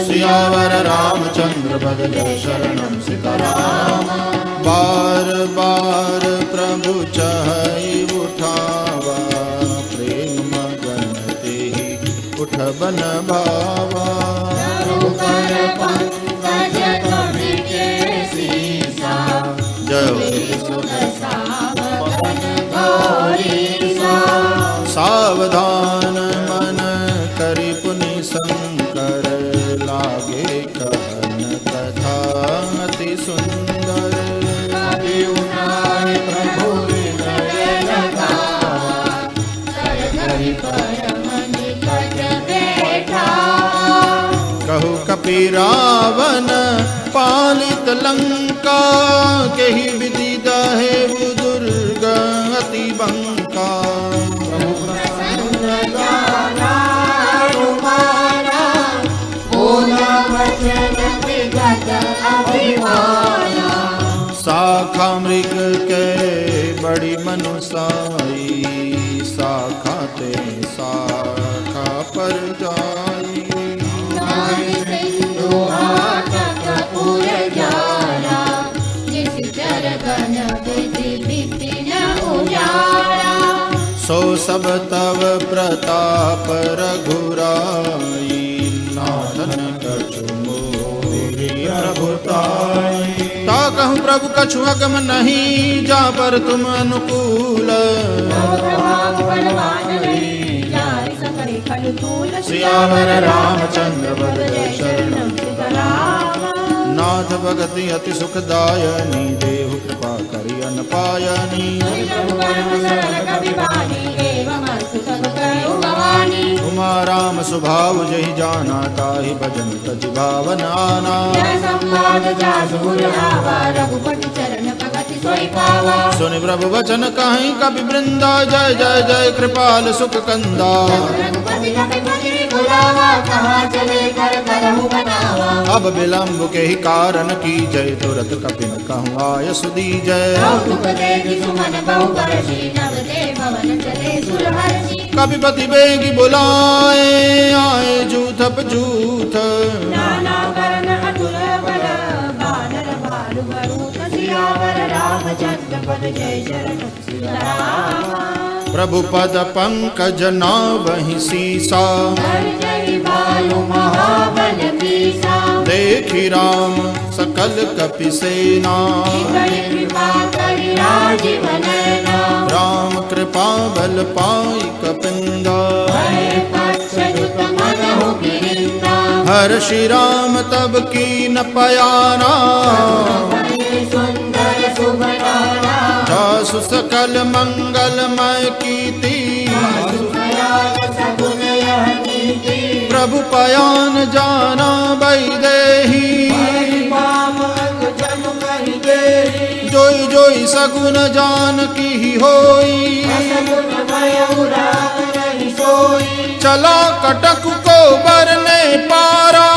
सियावर रामचंद्र भज जय शरणम सीताराम। बार बार प्रभु चहई उठावा, प्रेम मगन तेहि उठ बन भावा। सावधान मन करि पुनि शंकर, लागे कहन कथा अति सुंदर। प्रभु हृदय लगावा, कर परम निकट बैठा। कहु कपि रावण पालित लंका, केहि विधि दहेउ दुर्ग अति बंका। शाखा मृग के बड़ी मनुसाई, शाखा ते शाखा पर जाई। सो सब तव प्रताप रघुराई, नाथन कछु मोहि प्रभुताई। ता कहूँ प्रभु कछु अगम नहीं, जा पर तुम अनुकूल। सियावर रामचंद्र भज जय शरणम सीताराम। नाथ भगति अति सुखदायनी, देहु कृपा करि अन पायनी। उमा राम स्वभाव जहि जाना, ताहि भजन तज भावन आना। सुनि प्रभु वचन कहीं कपि वृंदा, जय जय जय कृपाल सुख कंदा। अब विलंब के ही कारण की जय, तुरत कपिन कहूँ आय सुधी जय। कपिपति बेगी बुलाए, आए जूथप जूथ। प्रभु पद पंकज नावहि सीसा, देखि राम सकल कपि सेना। राम कृपा बल पाई कपिंदा, हर्षि राम तब कीन पयाना। जासु सकल मंगलमय कीर्ति, प्रभु पयान जाना वैदेही। जोई जोई सगुन जानकी होई, चला कटक को बरने पारा।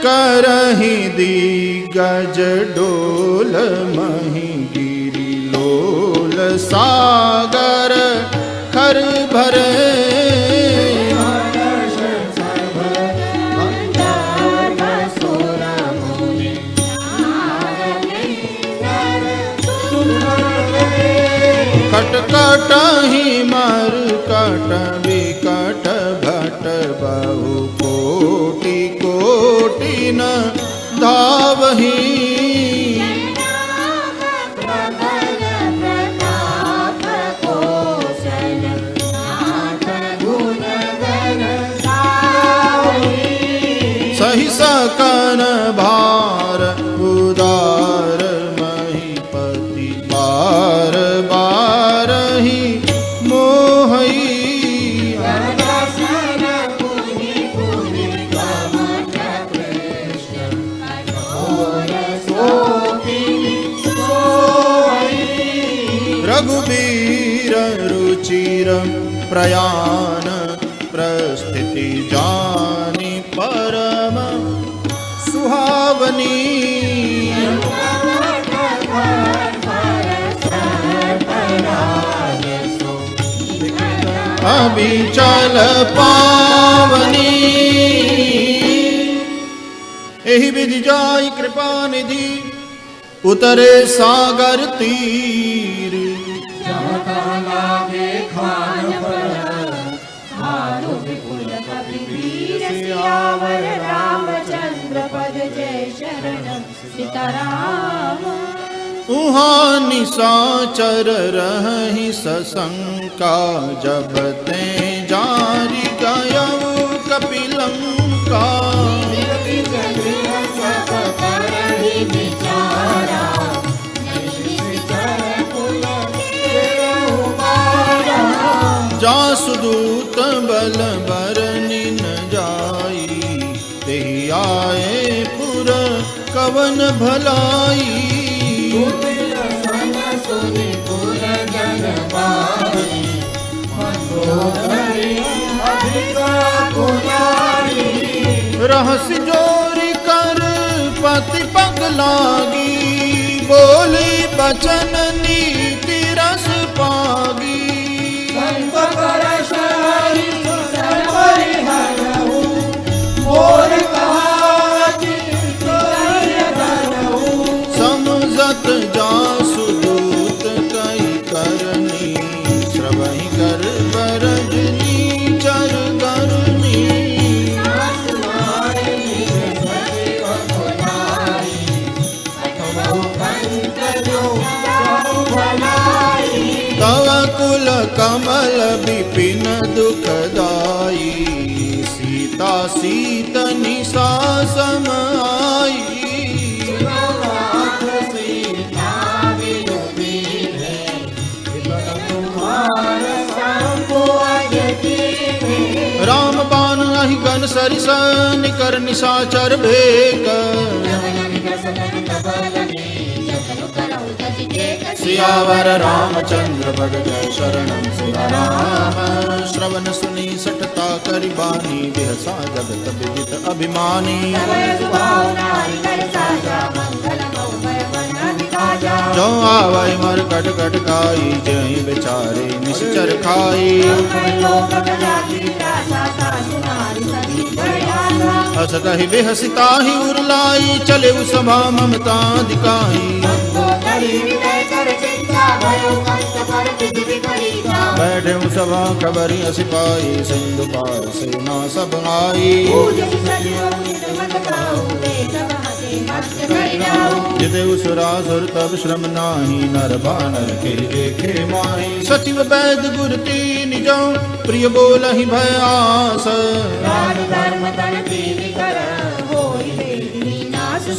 करहि दिग्गज डोल मही गिरि लोल सागर खर भरे कट कटहि मर कट विकट भट बहु कोटि कोटि न धावहि सही सकन भार उदार महीपति बार बार ही मोहई रघुबीर रुचिर प्रयाण प्रस्थिति जानी परम सुहावनी अभिचल पावनी एहि विधि जाई कृपा निधि उतरे सागर तीर सियावर रामचंद्र पद जय शरणम सीताराम। उहाँ निशाचर रहहि सशंका जब ते जारी गयऊ कपिलंका जासुदूत बल बरनि न जाई तेहि आए पुर कवन भलाई रहस्य जोरी कर पति पग लागी बोली बचन नीति रस पागी समझत जासुदूत कई करनी श्रवहि कर बरजनी चर करनी तव कुल कमल विपिन दुखदाई सीता सीतनि सासम आई राम बाण अहि गन सरिस निकर निशाचर भेक सियावर रामचंद्र पद जय शरणम सीताराम। श्रवण सुनी सटता करि बानी बिहसा जगत विदित अभिमानी जो आवै मर कट कट खाई जय बेचारे निश्चर खाई हस कहि बेहसिताहि उरलाई चले सभा ममता दिखाई बैठे सभा खबरी सिपाही सिंधु पार सेना सब आई जिते उसुरासुर तब श्रम नाही नर बानर के देखे माही सचिव वैद गुर तीन जो प्रिय बोलहि भय आस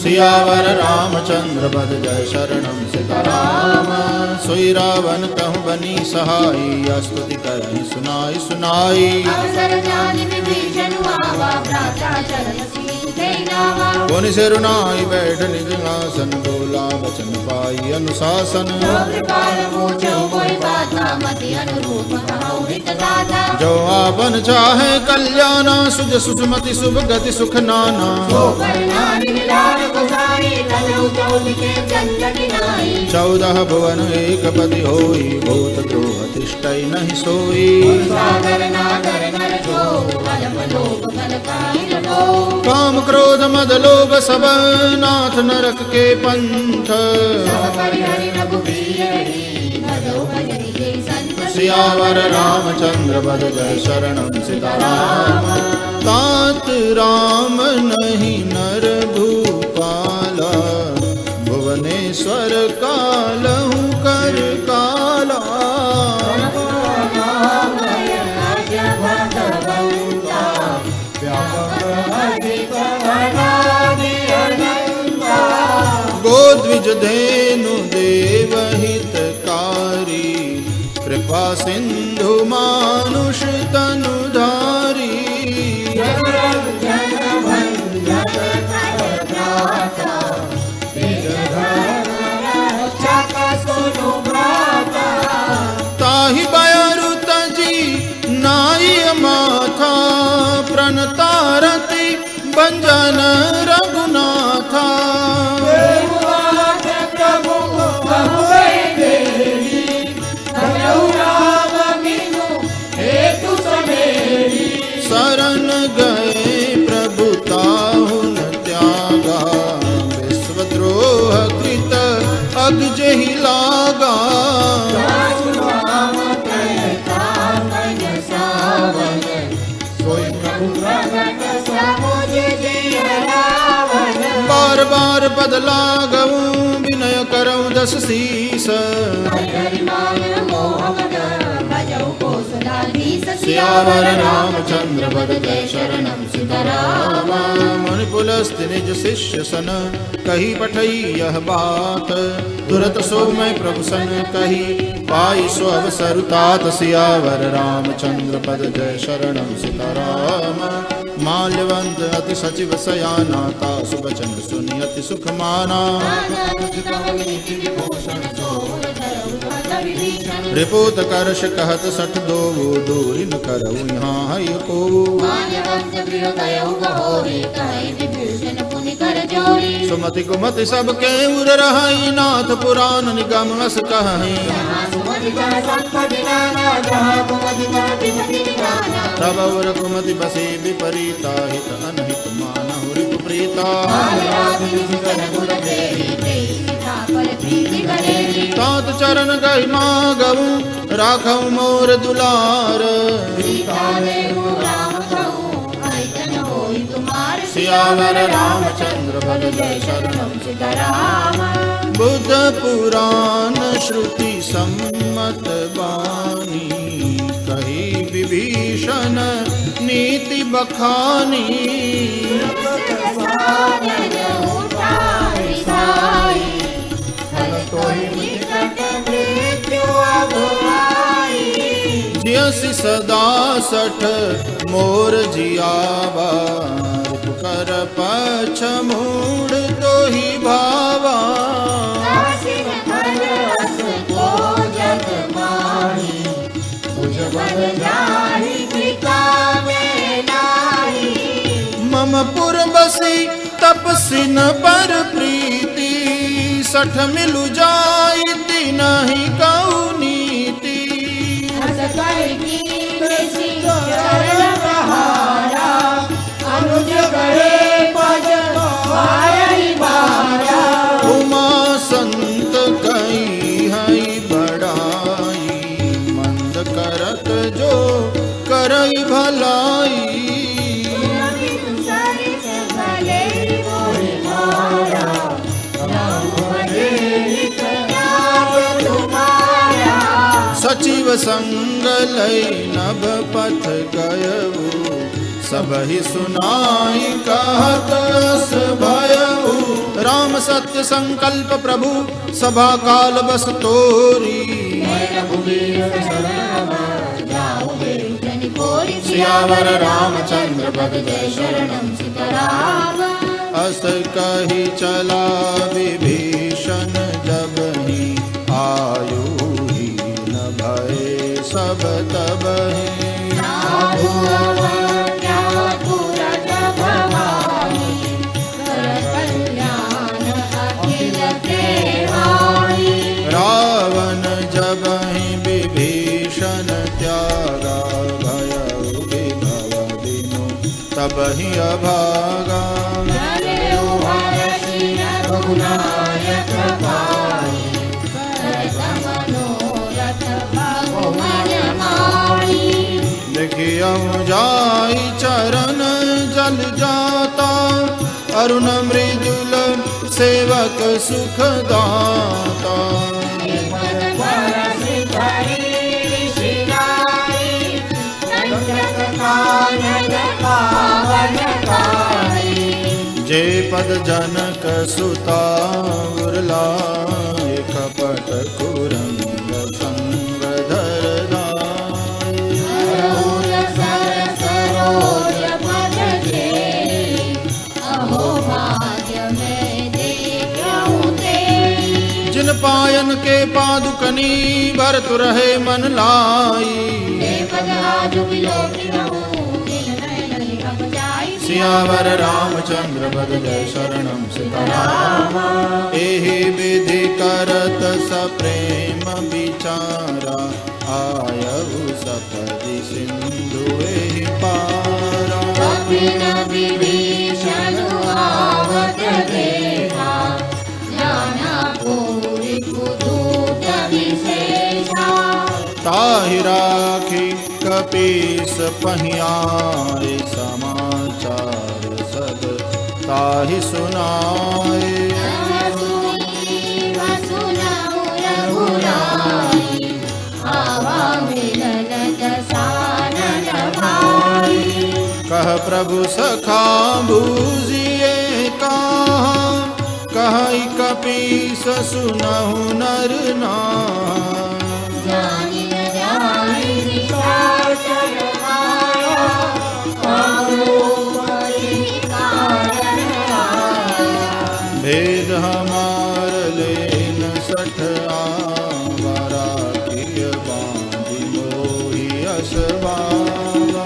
सियावर रामचंद्र पद जय शरणम सीताराम। सोई रावण कहु बनी सहाई स्तुति करहि सुनाई सुनाई अवसर जानि विभीषण आवा भ्राता चरण थे नावा। पुनि सिरुनाई बैठ निज आसन, बोला वचन पाई अनुशासन। जो कृपाल पूछो कोई बाता, मति अनुरूप कहौ हित दाता। जो आपन चाहे कल्याणा, सुज सुषमति शुभ गति सुख नाना। जो करना निलार गोसाई, तनु चौलिके चंद्र किनाई। 14 भुवन एक पति होई, भूत द्रोह तिष्ठै नहीं सोई। सागर नागर नर जो, अजब लोभ कल काहि लटो। काम क्रोध मद लोभ सब, नाथ नरक के पंथ। सब परिहरि रघुबीर हरि, भजो भजनि के संत। सियावर रामचंद्र बद जय शरणम सीताराम। तात राम नहीं नर भूपाला, भुवनेश्वर कालहु कर काला। गोद्विज धेनु देव हितकारी, कृपा सिंधु मानुष तनुधारी। ताहि बयरु तजी नाई माथा, प्रणतारति बंजन रघुनाथा। शरण गए प्रभु ताहु न त्यागा, विश्वद्रोह कृत अगजहि लागा। बार बार पद लागऊ, विनय करऊँ 10 शीस। सियावर रामचंद्र बद जय शरणम सीताराम। मुनि पुलस्त्य निज शिष्य सन, कही पठई यह बात। तुरत सो मैं प्रभु सन कही, पाई सो अवसर तात। सियावर रामचंद्र पद जय शरणम सीताराम। माल्यवंत अति सचिव सयाना, तासु बचन सुनि अति सुख माना। रिपोत करश कहत 62, दूरी न करऊ यहाँ है को। सुमति कुमति सब के उर रहाई, नाथ पुराण निगम अस कहीं। तब उर कुमति बसे विपरीता, हित अनहित मानहु रिपु प्रीता। तात चरण गई मागऊ, राखऊ मोर दुलार। सियावर रामचंद्र बद जय शरणम सीताराम। बुद्ध पुराण श्रुति सम्मत बानी, कही विभीषण नीति बखानी। जियसि सदा 60 मोर जियावा, कर पछ मूढ़ तो ही भावा। मम पुर बसी तपसिन पर प्रीति, 60 मिलु जाई नहीं कऊ नीति। उमा संत कई हई बड़ाई, मंद करत जो करई भलाई। सचिव संग लई नभ पथ गयऊ, सबहि सुनाई कहत अस भयऊ। राम सत्य संकल्प प्रभु, सभा काल बस तोरी। सियावर रामचंद्र पद जय शरणम सीताराम। अस कही चला विभीषण जब ही आयु ही न भय सब तब ही। रावण जब ही विभीषण त्यागा भयउ विभव बिनु तब ही अभागा। देखियो जाई चरण जल जाता अरुण मृदुल सेवक सुख दाता। जे पद जनक सुता उर्लाए कपट कुरंग संग जिन पायन के पादुकनी भरत रहे मन लाई। सियावर रामचंद्र पद जय शरणम सीताराम। एहि विधि करत सप्रेम विचारा आयु सपदि सिंधु एहि पारा। ताहि राखी कपीस पहियाए समाचार सब ताहि सुनाए। कह प्रभु सखा बूझिए कहा कहि कपीस सुनहु नर नाम। भेद हमार लेन सठ आवरा किय बांधि मोहि असबावा।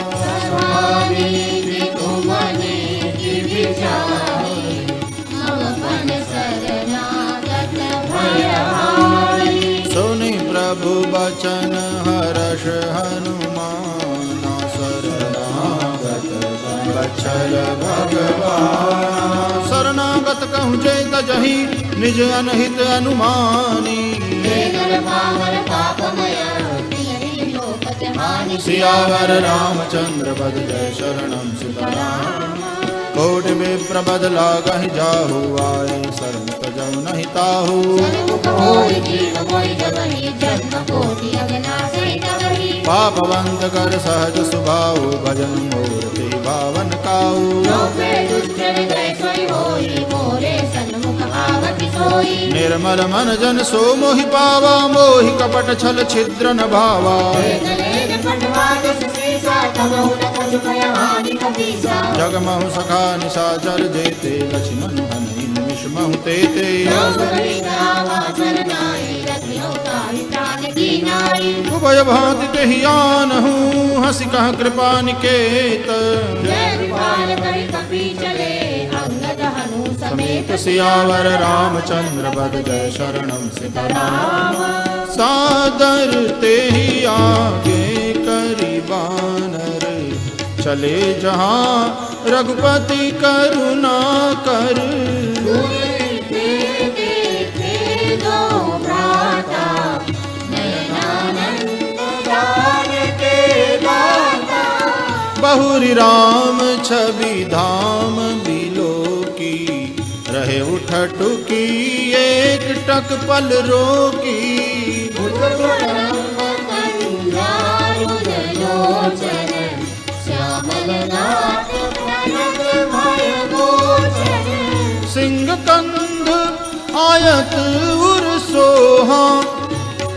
सुनि प्रभु बचन हर्ष हनुमाना शरणागत बचल भगवान। शरणागत कहूँ जे तजहि निज अनहित अनुमानी। सियावर रामचंद्र पद जय शरणम सीताराम। कोटि विप्र बदला कहि जाहु आए शरण तजहु नहीं ताहु। पापवंत कर सहज सुभाऊ भजन मूर्ति भावन काऊ। निर्मल मन जन सो मोहि पावा मोहि कपट छल छिद्र न भावा। जगमहु सखा निशाचर जेते लक्ष्मण हनि निमिष महु तेते। उभय भांति तेहि आनहु हंसि कह कृपा निकेत। सियावर रामचंद्र पद जय शरणम सीताराम। सादर तेहि आगे करि बानर चले जहाँ रघुपति करुणा कर। बहुरी राम छवि धाम बिलो की रहे उठटुकी एक टक पल रोकी। सिंह कंध आयत उर सोहा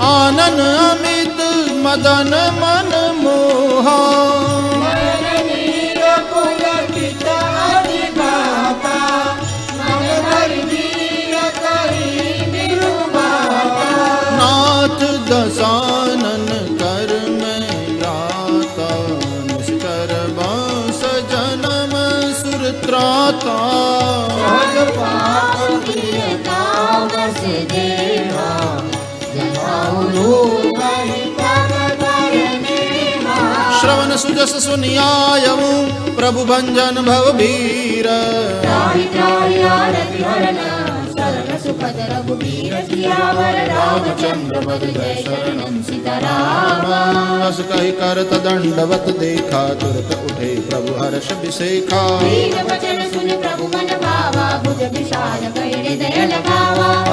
आनन अमित मदन मन मोहा। त्राता। श्रवण सुजस सुनियायऊ प्रभु भंजन भव भीर। रामचंद्र पद जय शरणम सीताराम। अस कहि करत दंडवत देखा तुरत उठे प्रभु हर्ष विसेखा।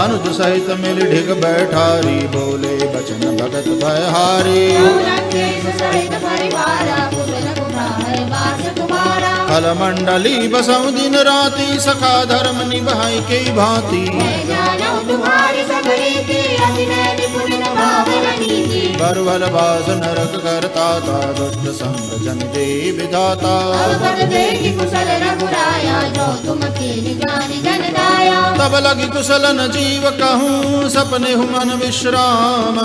अनुज सहित मिल ढिग बैठारी बोले बचन भगत भयहारी। फल मंडली बसऊ दिन राति सखा धर्म निभाई के भांति। बरवल बास नरक करता था दुष्ट संग जन दे विधाता। तब लगी कुशल न जीव कहूँ सपने हुमन विश्राम।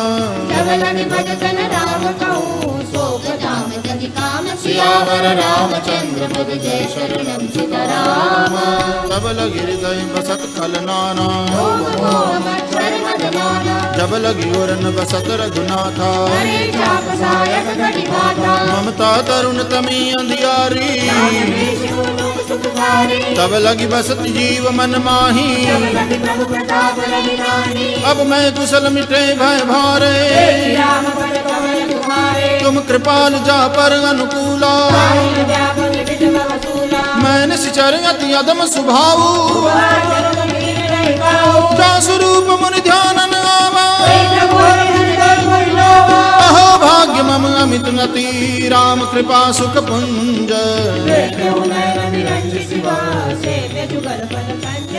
सियावर रामचंद्र पद जय शरणम सीताराम। तब लगी हृदय बसत खल नाना। जब लगी उरन बसत रघुनाथा। ममता तरुण तमी अंधियारी। तब लगी बसत जीव मन माही। अब मैं कुशल मिटे भय भारे। तुम कृपाल जा पर अनुकूला। मैंने सिचर अति अदम सुभाऊ। जा स्वरूप मुनि ध्यानन आवा। अहो भाग्य मम अमित नति राम कृपा सुख पुंज।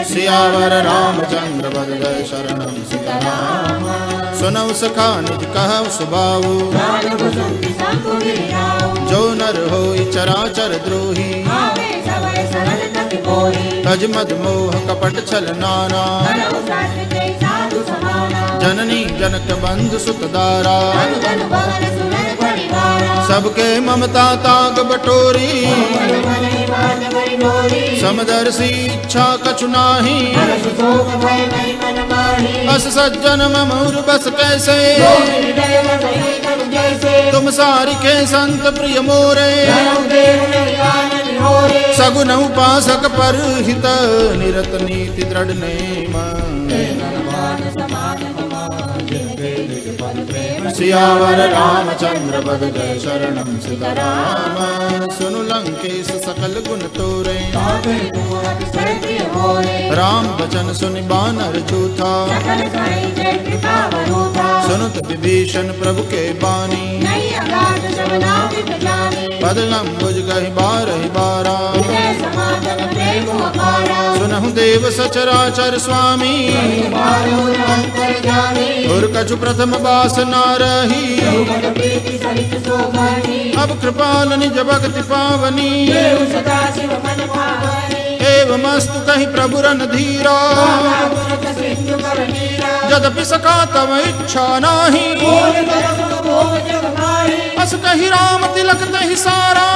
सियावर रामचंद्र पद जय शरणम सीताराम। सुनऊ सखा निज कहु सुभाऊ। जो नर होई चराचर द्रोही। तज मद मोह कपट छल नाना। जननी जनक बंधु सुत दारा। सबके ममता ताग बटोरी। समदर्शी इच्छा कछु नाही। अस सज्जन ममूर बस कैसे। तुम सारी के संत प्रिय मोरे। सगुन उपासक पर हित निरत नीति दृढ़ नेम। सियावर रामचंद्र पद जय शरणम सीताराम। सुनु लंकेश सकल गुण तोरे। राम बचन सुनि बानर जूथा। सुनुत विभीषण प्रभु के बानी। पद अम्बुज गहि बारहि बारा। सुनहु देव सचराचर स्वामी। और कछु प्रथम बास ना रही। अब कृपाल निज भक्ति पावनी। एवमस्तु कहि प्रभु रन धीरा। यद्यपि सका तव इच्छा नाही। अस कहि राम तिलक तहि सारा।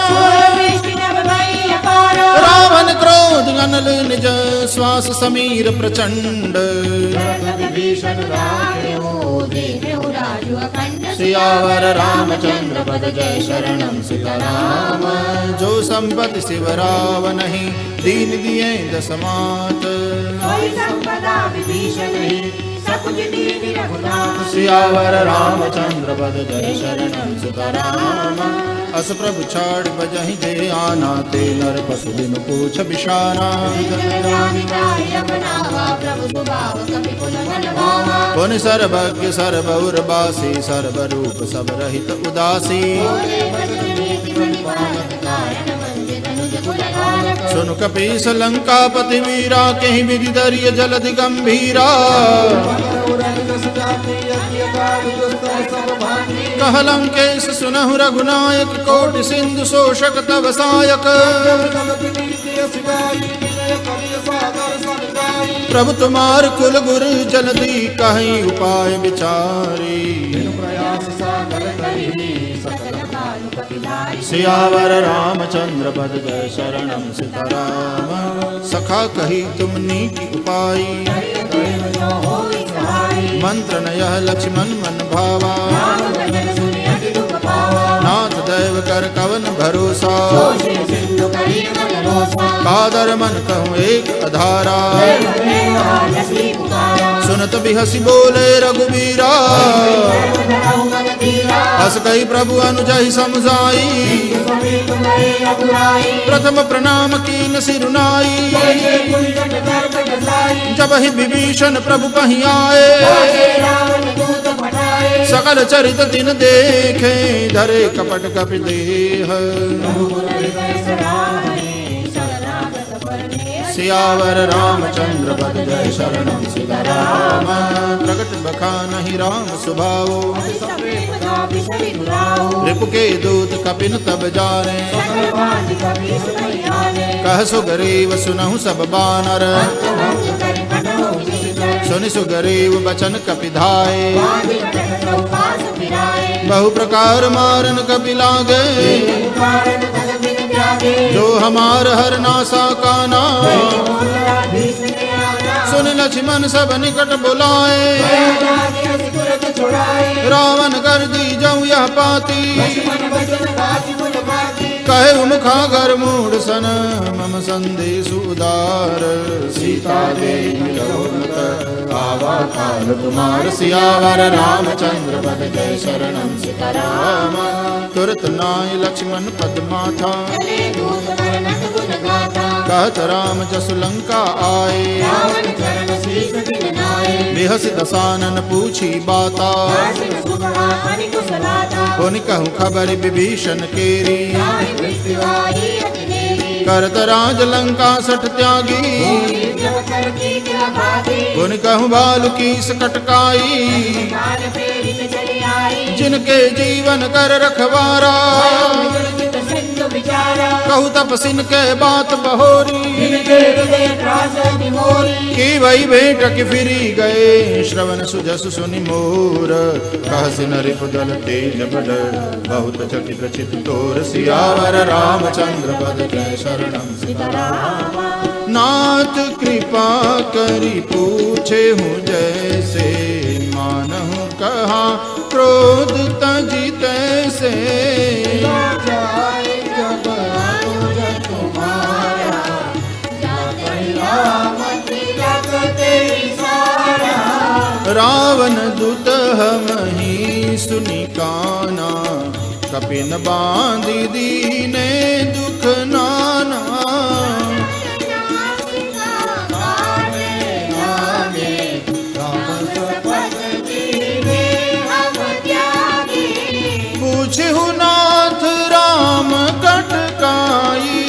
रावण क्रोध अनल निज श्वास समीर प्रचंड। सियावर रामचंद्र पद जय शरणम सीताराम। जो संपत्ति शिव रावणहि दीन दिए दसमात। सियावर रामचंद्र पद जय शरणम सीताराम। अस प्रभु छाड़ बजहि जे आना। ते नर पशु बिनु पूछ बिशाना। पुन सर्वज्ञ सर्वउर्वासी। सर्वरूप सब रहित उदासी। सुन कपीस लंकापति वीरा। कहीं विधि दरिय जलधि गंभीरा। कह लंकेश सुनहु रघुनायक। कोटि सिंधु शोषक तव सायक। प्रभु तुम्हार कुल गुरु जल्दी कहीं उपाय विचारी। सियावर रामचंद्र पद जय शरणम सीताराम। सखा कही तुमनी की उपाई मंत्र न यह लक्ष्मण मन भावा। नाथ दैव कर कवन भरोसा कादर मन कहूँ एक अधारा। सुनत बिहसी बोले रघुबीरा हस कही प्रभु अनुजहि समझाई। प्रथम प्रणाम कीन सिरुनाई जब ही विभीषण प्रभु पही आए। सकल चरित दिन देखे धरे कपट कपि देह। सियावर रामचंद्र पद जय शरणम सीताराम। प्रगट बखानहि राम सुभाओ रिपु के दूत कपिन तब जाने। कह सुग्रीव सुनहु सब बानर सुनि सुग्रीव बचन कपि धाये। बहु प्रकार मारन कपि लागे जो हमार हर नासा काना। सुन लक्ष्मण सब निकट बुलाए रावण कर दी जाऊं यह पाती। कहे मुखागर मूढ़ सन मम संदेश उदार। सीता देवी आवा काल तुम्हार। सियावर रामचंद्र पद जय शरणम सीताराम। तुरत नाय लक्ष्मण पद माथा कहत राम जसु लंका आए। बिहस दसानन पूछी बाता पुनि कहूँ खबर विभीषण केरी। करत राज लंका सठ त्यागी पुनि कहूँ बालु की सकटकाई। जिनके जीवन कर रखवारा कहू तपसिन के बात बहोरी। की वही भेंट की फिरी गए श्रवण सुजस सुनि मोर। कहसिन रिपुदल तेज बड़ बहुत चकित चित तोर। सियावर रामचंद्र पद जय शरणम सीताराम। नाथ कृपा करी पूछे हूँ जैसे मानहु कहा क्रोध तजी तैसे। रावण दुत हमहि सुनि काना कपिन बांधि दीने दुख नाना। पूछहु नाथ राम कटकाई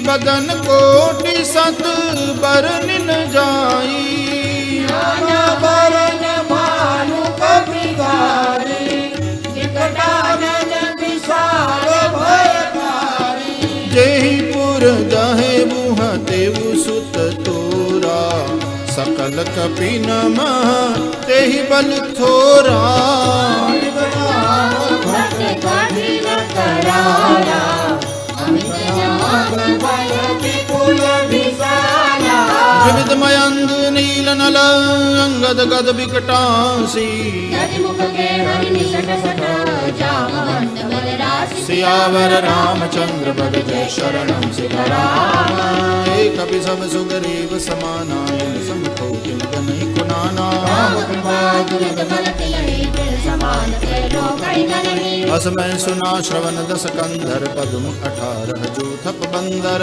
बदन कोटि सत बरनिन जाई। जेहि पुर दहे बुह तेउ सुत तोरा। सकल कपिन मह तेहि बल थोरा। विविध मयंग नील नल अंगद गद विकटासी। सियावर रामचंद्र पद जय शरणम सीताराम। एक कपि सब सुग्रीव समाना समको नहीं कुनाना। अस मैं सुना श्रवण दस कंधर पद्म 18 जो थप बंदर।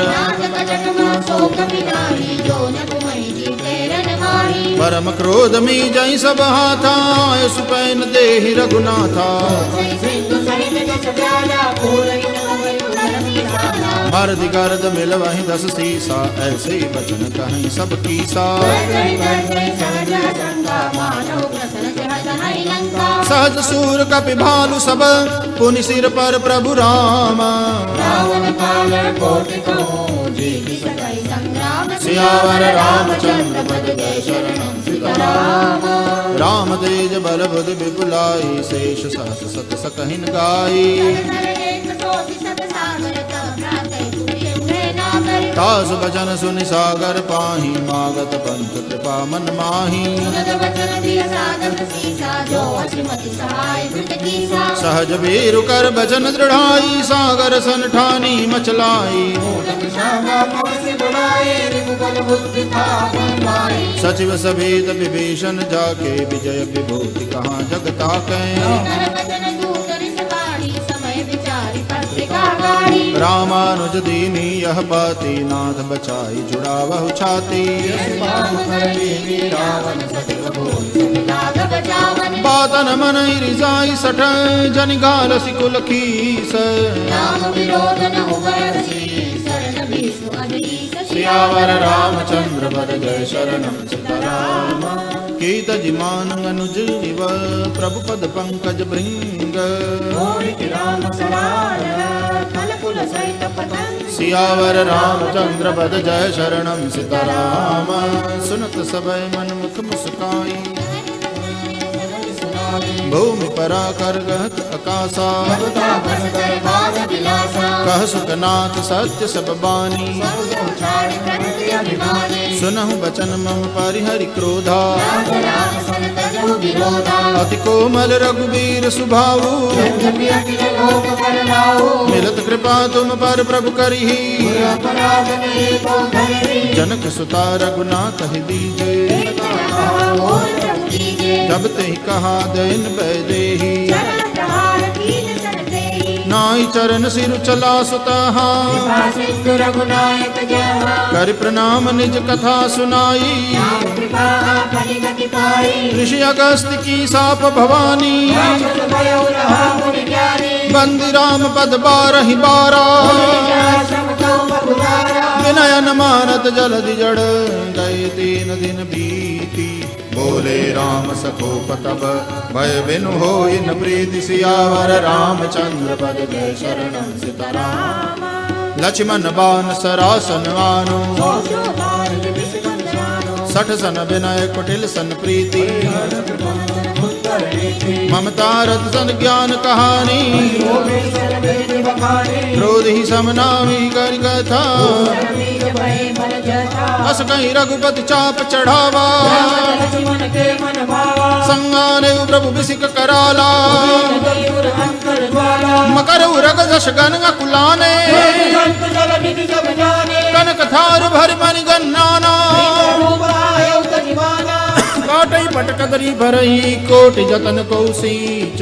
परम क्रोध मी जय सब हाथा सुपैन देहि रघुनाथा। मर्द गर्द मिल वहीं 10 सीसा ऐसे बचन कहीं सब कीसा। सहज सूर कपि भालु सब पुनि सिर पर प्रभु राम। सियावर रामचंद्र पद जय शरणम सीताराम। राम तेज बल बुद्धि विपुलाई शेष सहस सत सकहिन गाई। तास बचन सुनि सागर पाही मागत पंथ कृपा मन माही सहज वीरु कर बचन दृढ़ाई सागर सन ठानी मचलाई सचिव सभेद विभीषण जाके विजय विभूति कहाँ जगता कै रामानुज दीनी यह बाती नाथ बचाई जुड़ावहु छाती बातन मन रिजाई सठ जन गाल सिकुल खीस सियावर रामचंद्र पद जय शरणम सीताराम कीत जिमान अनुज इव प्रभु पद पंकज भृंग सियावर रामचंद्र पद जय शरणम सीताराम सुनत सबय मन मुख मुस्काई भूमि परा कर गहत आकाशा कह सुखनाथ सत्य सब बानी सुनहु बचन मम परिहरि क्रोधा अति कोमल रघुबीर सुभाऊ मिलत कृपा तुम पर प्रभु करही जनक सुता रघुनाथ दीजे जब ते कहा दैन बैदेही नाई चरण सिर चला सुतहा कर प्रणाम निज कथा सुनाई ऋषि अगस्त्य की साप भवानी बंदी राम पद बारहि बारा विनयन मानत जलधि जड़ गए 3 दिन बीती बोले राम सकोप तब भय बिनु होई न प्रीति सियावर रामचंद्र पद जय शरणम सीताराम लक्ष्मण बान सरासन वानो सठ सन विनय कुटिल सन प्रीति ममता रत सन ज्ञान कहानी क्रोध ही समनामी कर कथा अस कहीं रघुपति चाप चढ़ावा संगाने प्रभु बिसिक कराला मकर उरग जश गन कुलाने कनक थार भर मन गन्नाना काटई पटकदरी भरही कोटि जतन कौसीच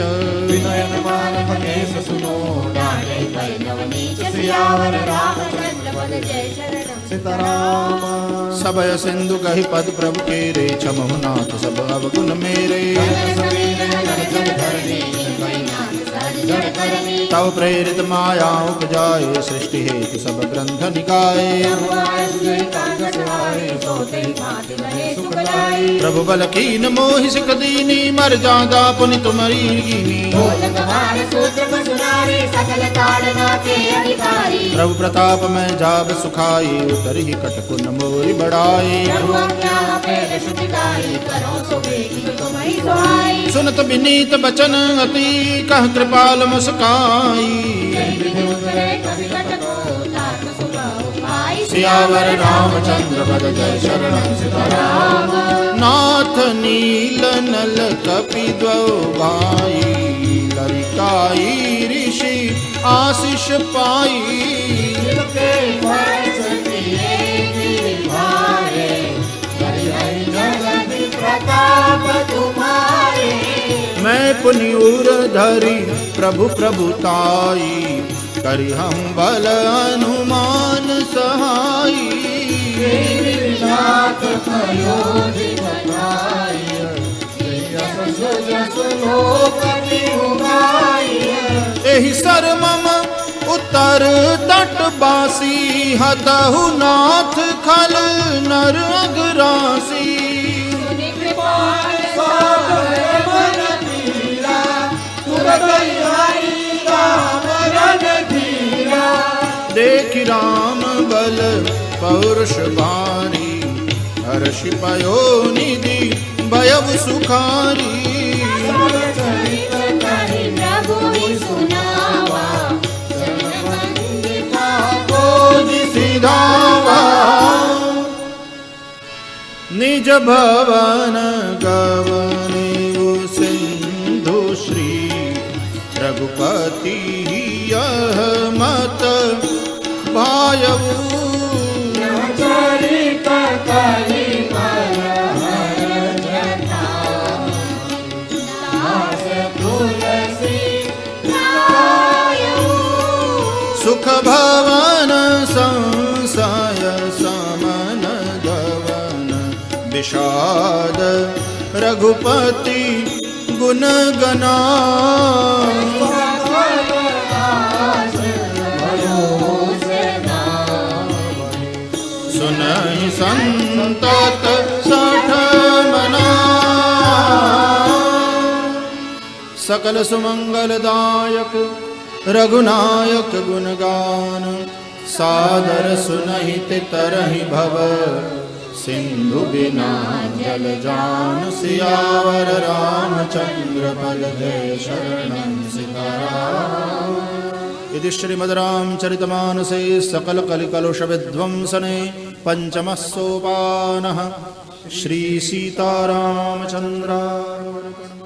विनयन मान महेश सुनो सियावर रामचंद्र पद जय शरणम सीताराम सबय सिंधु कहि पद प्रभु के रे छमहु नाथ सब अवगुण मेरे तव प्रेरित माया उपजाए सृष्टि हेतु सब ग्रंथ निकाये प्रभु बल कीन मोहि सिख दीनी मर जादा पुनि तुमरी कीनी प्रभु प्रताप में जाब सुखाई उतरी कटकुन मोरी बढ़ाई सुनत विनीत बचन अति कह कृपाल मुस्काई सियावर रामचंद्र पद जय शरणम सीताराम नाथ नील नल कपि द्वौ भाई ललिकाई ऋषि आशीष पाई मैं पुनियूर धरी प्रभु प्रभुताई करि हम बल अनुमान सहाई एहि सर मम उत्तर तट बासी हतहु नाथ खल नर अगरासी देख राम बल पौरुष भारी हर्ष पयो निधि भयव सुखारी निज भवन गवनेउ सिंधु श्री रघुपति यह मत भायऊ चरित कलि मल हर जथा दास तुलसी लायऊ सुख भवन संशय समन गवन विषाद रघुपति गुण गना सुनहि संतत सठ मना सकल सुमंगलदायक रघुनायक गुणगान सादर सुनहि तरहि भव सिंधु बिना जल जान सियावर रामचंद्र पद जय शरणं सीताराम। इति श्रीमद्रामचरितमानसे सकल कलिकलुष विध्वंसने पंचमः सोपानः श्री सीतारामचंद्रार्पणम्।